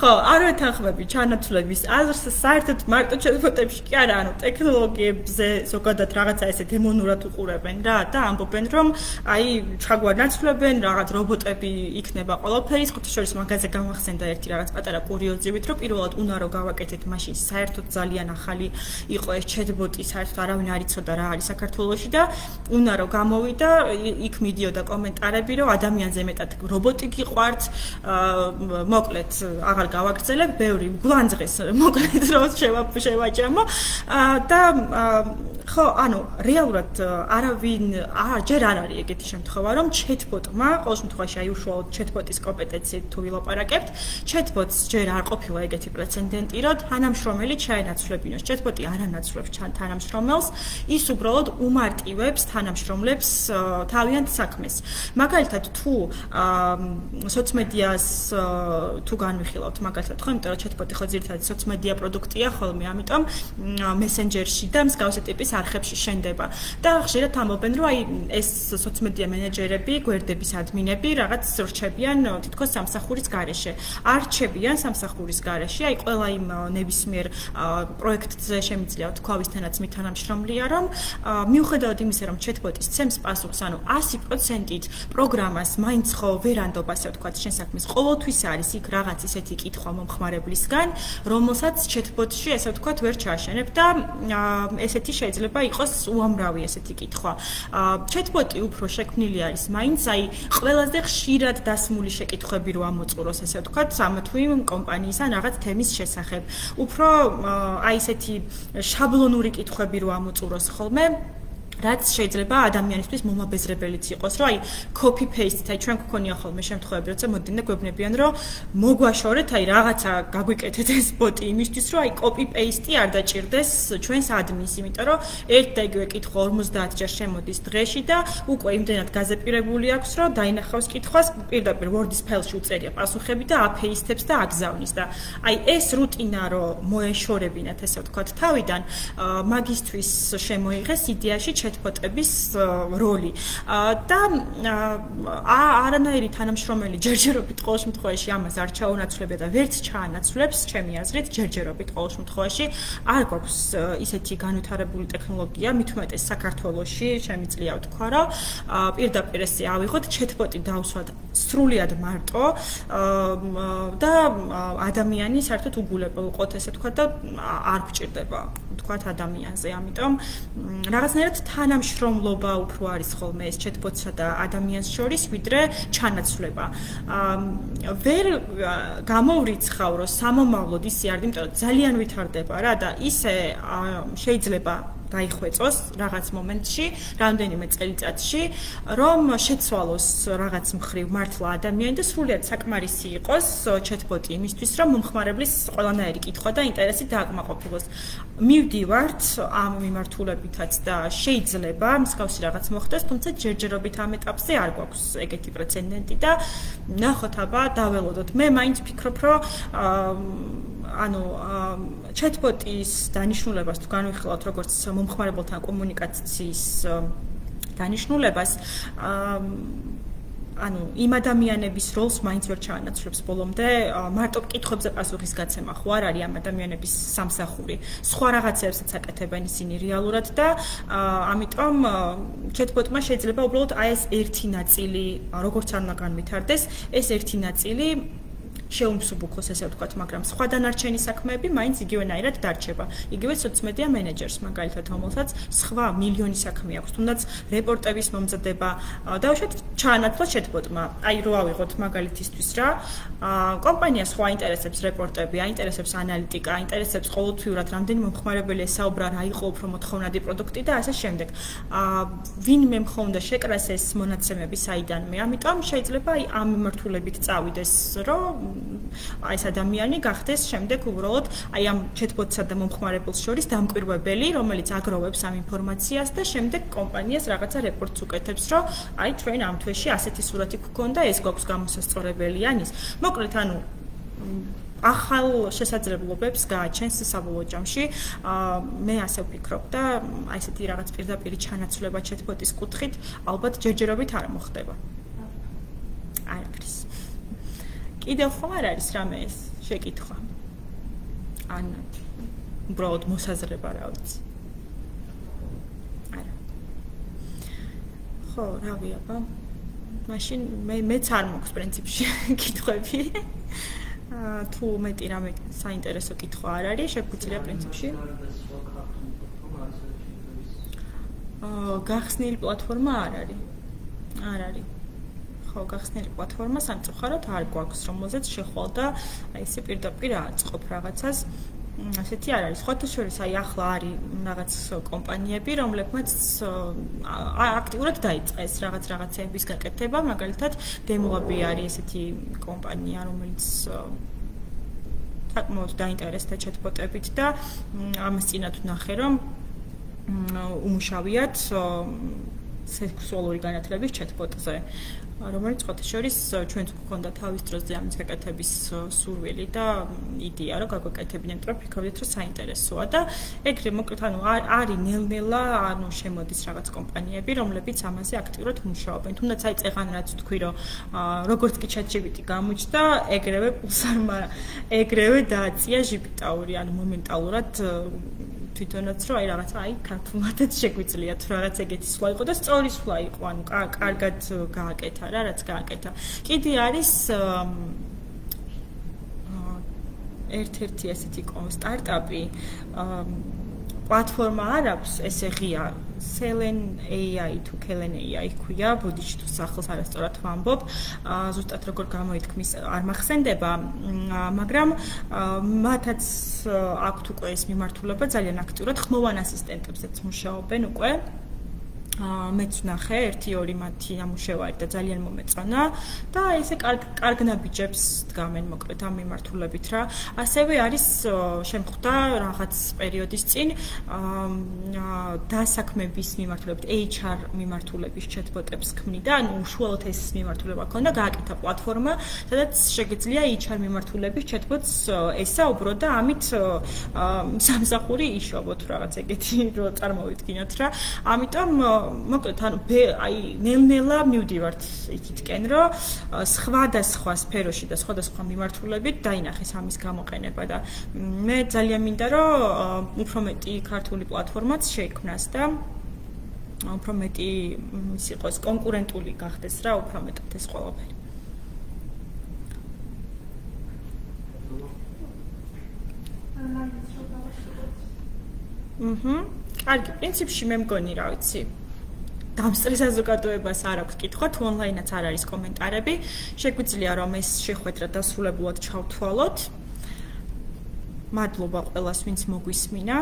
ხო, არ ვეთანხმები ჩანაცვლების აზრს, საერთოდ მარტო chatbot-ებში კი არა, ანუ ტექნოლოგიებზე ზოგადად რაღაცა ესე დემონურად უყურებენ რა და ამბობენ, რომ აი ჩაგვანაცვლებენ, რაღაც რობოტები იქნება ყველაფერი, ხუთშორის მაგაზე გამახსენდა ერთი რაღაც პატარა კურიოზივით, რომ პირველად უნდა რომ გავაკეთეთ მაშინ საერთოდ ძალიან ახალი იყო ეს chatbot-ი, საერთოდ არავინ არ იცოდა რა არის საქართველოში და უნდა რომ გამოვიდა, იქ მიდიოდა კომენტარები, რომ ადამიანზე მეტად რობოტი გიყვართ, მოკლედ აღარ გავაგრძელებ, ბევრი გვანძღეს მოკლედ რომ შევაჭამო და ხო, ანუ რეალურად არავინ ჯერ არ არის ეგეთი შემთხვევა, რომ chatbot-მა, ყოველ შემთხვევაში აი უშუალოდ chatbot-ის კომპეტენციით თუ ვილაპარაკებთ, chatbot-ს ჯერ არ ყოფილა ეგეთი პრეცედენტი, რომ თანამშრომელი ჩაენაცვლებინოს. chatbot-ი არ ანაცვლებს თანამშრომელს, ის უბრალოდ უმარტივებს თანამშრომლებს თავიანთ საქმეს. მაგალითად, თუ სოციმედიას თუ განვიხილავთ, მაგალითად, ხო, იმიტომ რომ chatbot-ი ხო ძირითადად სოციმედია პროდუქტია ხოლმე, ამიტომ Messenger-ში და მსგავსი ტიპის არხებში შენდება. და ხშირად ამბობენ, რომ აი ეს სოციმედია მენეჯერები, გვერდების ადმინები რაღაც რჩებიან თითქოს სამსახურის გარეშე. არ რჩებიან სამსახურის გარეშე, აი ყველა იმ ნებისმიერ პროექტზე შემიძლია თქვა ვისთანაც მითანამშრომლია, რომ მიუხედავად იმისა, რომ chatbot-ის ცემს პასუხს, ანუ 100%-ით პროგრამას მაინც ხო ვერ ანდობ, ასე ვთქვათ, შენ საქმეს ყოველთვის არის იქ რაღაც ისეთი კითხვა მომხმარებლისგან, რომელსაც chatbot-ში, ასე ვთქვათ, ვერ ჩააშენებ და ესეთი შეიძლება იყოს უამრავი ესეთი კითხვა. chatbot-ი უფრო შექმნილი არის მაინც აი ყველაზე ხშირად დასმული შეკითხვები რო ამოწყუროს, ასე ვთქვათ, ამა თუ იმ კომპანიის ან რაღაც თემის შესახებ. უფრო აი ესეთი შაბლონური კითხვები რო ამოწუროს ხოლმე, რაც შეიძლება ადამიანისთვის მომაბეზრებელიც იყოს, რომ აი copy paste-ით, აი ჩვენ გვქონია ხოლმე შემთხვევები, როცა მოდიან და გვებნებიან, რომ მოგვაშორეთ, აი რაღაცა გაგვიკეთეთ ეს ბოტი იმისთვის, რომ აი copy paste-ი არ დაჭირდეს ჩვენს ადმინს, იმიტომ რომ ერთ და იგივე კითხვა 50 ჯერ შემოდის დღეში და უკვე იმდენად გაზეპირებული აქვს, რომ დაინახავს კითხვას, პირდაპირ Word-ის ფაილში უწერია პასუხები და აფეისტებს და აგზავნის და აი ეს რუტინა რომ მოეშორებინათ, ესე ვთქვათ, თავიდან მაგისთვის შემოიღეს იდეაში chatbot-ების როლი და არანაირი თანამშრომელი ჯერჯერობით ყოველ შემთხვევაში ამას არ ჩაუნაცვლებია და ვერც ჩაანაცვლებს, ჩემი აზრით, ჯერჯერობით ყოველ შემთხვევაში არ გვაქვს ისეთი განვითარებული ტექნოლოგია, მით უმეტეს საქართველოში შემიძლია ვთქვა, რომ პირდაპირ ესე ავიღოთ, chatbot-ი დავსვათ სრულიად მარტო და ადამიანი საერთოდ უგულებელყოთ, ესე ვთქვა და არ გვჭირდება ვთქვათ ადამიანზე, ამიტომ რაღაცნაირად თანამშრომლობა უფრო არის ხოლმე ეს chatbot-სა და ადამიანს შორის, ვიდრე ჩანაცვლება. ვერ გამოვრიცხავ, რომ სამომავლოდ ისე არის, იმიტომ რომ ძალიან ვითარდება რა და ისე შეიძლება დაიხვეწოს რაღაც მომენტში, რამდენიმე წელიწადში, რომ შეცვალოს რაღაც მხრივ მართლა ადამიანი და სრულიად საკმარისი იყოს chatbot-ი იმისთვის, რომ მომხმარებლის ყველანაირი კითხვა და ინტერესი დააკმაყოფილოს. მივდივართ ამ მიმართულებითაც და შეიძლება მსგავსი რაღაც მოხდეს, თუმცა ჯერჯერობით ამ ეტაპზე არ გვაქვს ეგეთი პრეცედენტი და ნახოთ აბა დაველოდოთ. მე მაინც ფიქრობ, რომ ანუ chatbot-ის დანიშნულებას თუ განვიხილავთ როგორც მომხმარებელთან კომუნიკაციის დანიშნულებას, ანუ იმ ადამიანების როლს მაინც ვერ ჩაანაცვლებს ბოლომდე, მარტო კითხვებზე პასუხის გაცემა ხო არ არის ამ ადამიანების სამსახური. სხვა რაღაცებსაც აკეთებენ ისინი რეალურად და ამიტომ chatbot-მა შეიძლება უბრალოდ აი ეს ერთი ნაწილი, როგორც არ უნდა განვითარდეს, ეს ერთი ნაწილი შეუმსუბუქოს, ესე ვთქვათ, მაგრამ სხვა დანარჩენი საქმეები მაინც იგივენაირად დარჩება. იგივე სოციმედია მენეჯერს, მაგალითად, რომელსაც სხვა მილიონი საქმე აქვს, თუნდაც რეპორტების მომზადება, დავუშვათ ჩაანაცვლა chatbot-მა. აი რო ავიღოთ მაგალითისთვის რა, კომპანიას ხო აინტერესებს რეპორტები, აინტერესებს ანალიტიკა, აინტერესებს ყოველთვიურად რამდენი მომხმარებელი ესაუბრა, რა იყო უფრო მოთხოვნადი პროდუქტი და ასე შემდეგ. ვინმე მხონდა შეკრას ეს მონაცემები საიდანმე, ამიტომ შეიძლება აი ამ მიმართულებით წავიდეს, რომ აი ეს ადამიანი გახდეს შემდეგ უბრალოდ აი ამ chatbot-სა და მომხმარებელს შორის დამკვირვებელი, რომელიც აგროვებს ამ ინფორმაციას და შემდეგ კომპანიას რაღაცა რეპორტს უკეთებს, რომ აი ჩვენ ამ თვეში ასეთი სურათი გქონდა, ეს გვაქვს გამოსასწორებელი ან ის. მოკლედ, ანუ ახალ შესაძლებლობებს გააჩენს საბოლოო ჯამში. მე ასე ვფიქრობ და აი ესეთი რაღაც პირდაპირ ჩანაცვლება chatbot-ის კუთხით ალბათ ჯერჯერობით არ მოხდება. არაფრის. კიდევ ხო არ არის რამე ეს შეკითხვა? ან უბრალოდ მოსაზრება რა ვიცი. არა. ხო, რავი აბა. მაშინ მეც არ მაქვს პრინციპში კითხვები. თუ მეტი რამე საინტერესო კითხვა არ არის, შეგვიძლია პრინციპში. გახსნილი პლატფორმა არ არის. არ არის. ხო, გახსნილი პლატფორმა სამწუხაროდ არ გვაქვს, რომელზეც შეხვალ და აი ესე პირდაპირ აწყობ რაღაცას. ასეთი არ არის. ხოთა შორის აი ახლა არის რაღაც კომპანიები, რომლებმაც აქტიურად დაიწყეს რაღაცების გაკეთება, მაგალითად Demolab არის ესეთი კომპანია, რომელიც საკმაოდ დაინტერესდა chatbot-ებით და ამას წინათ ვნახე, რომ უმუშავიათ სექსუალური განათლების chatbot-ზე. რომელიც ხოთა შორის ჩვენც გვქონდა თავის დროზე ამის გაკეთების სურვილი და იდეა რომ გაგვეკეთებინეთ, რომ ფიქრობდით რომ საინტერესოა და ეგრე მოკლედ ანუ არის ნელ-ნელა ანუ შემოდის რაღაც კომპანიები, რომლებიც ამაზე აქტიურად მუშაობენ. თუნდაც აი წეღან რაც თქვი რომ როგორც კი ChatGPT გამოჩნდა, ეგრევე პულსარმა ეგრევე დააწია GPT-ური, ანუ მომენტალურად თვითონაც რომ აი რაღაც აი ქართულადაც შეგვიძლია თუ რაღაც ეგეთი სვლა იყო და სწორი სვლა იყო, ანუ კარგად გააკეთა რა, რაც გააკეთა. კიდე არის ერთ-ერთი ესეთი სტარტაპი, პლატფორმა არ აქვს, ესე ღია Selen AI თუ Kelen AI ქვია, ბუდიშტის სახელს არასწორად ვამბობ, ზუსტად როგორ გამოითქმის არ მახსენდება, მაგრამ მათაც აქვთ უკვე ეს მიმართულება ძალიან აქტიურად ხმოვან ასისტენტებზეც მუშაობენ უკვე. მეც ვნახე 1-2 მათი ნამუშევარი და ძალიან მომეწონა და ესე კარგ ნაბიჯებს დგამენ მოკლედ ამ მიმართულებით რა. ასევე არის შემხვდა რაღაც პერიოდის წინ დასაქმების მიმართულებით HR მიმართულების chatbot-ებს ქმნიდა, ანუ უშუალოდ ეს მიმართულება ქონდა, გააკეთა პლატფორმა, სადაც შეგიძლია HR მიმართულების chatbot-ს ესაუბრო და ამით სამსახური იშოვოთ რაღაც ეგეთი რო წარმოვიდგინოთ რა. ამიტომ მოკლედ ანუ აი ნელ-ნელა მივდივართ იქითკენ რომ სხვადასხვა სფეროში და სხვადასხვა მიმართულებით დაინახეს ამის გამოყენება და მე ძალიან მინდა რომ უფრო მეტი ქართული პლატფორმაც შეიქმნას და უფრო მეტი ის იყოს კონკურენტული გახდეს რა უფრო მეტად ეს ყველაფერი. კარგი, პრინციპში მე მგონი რა ვიცი. დამსწრე საზოგადოებას არ აქვს კითხვა, თუ ონლაინაც არ არის კომენტარები, შეგვიძლია რომ ეს შეხვედრა დასრულებულად ჩავთვალოთ. მადლობა ყველას, ვინც მოგვისმინა.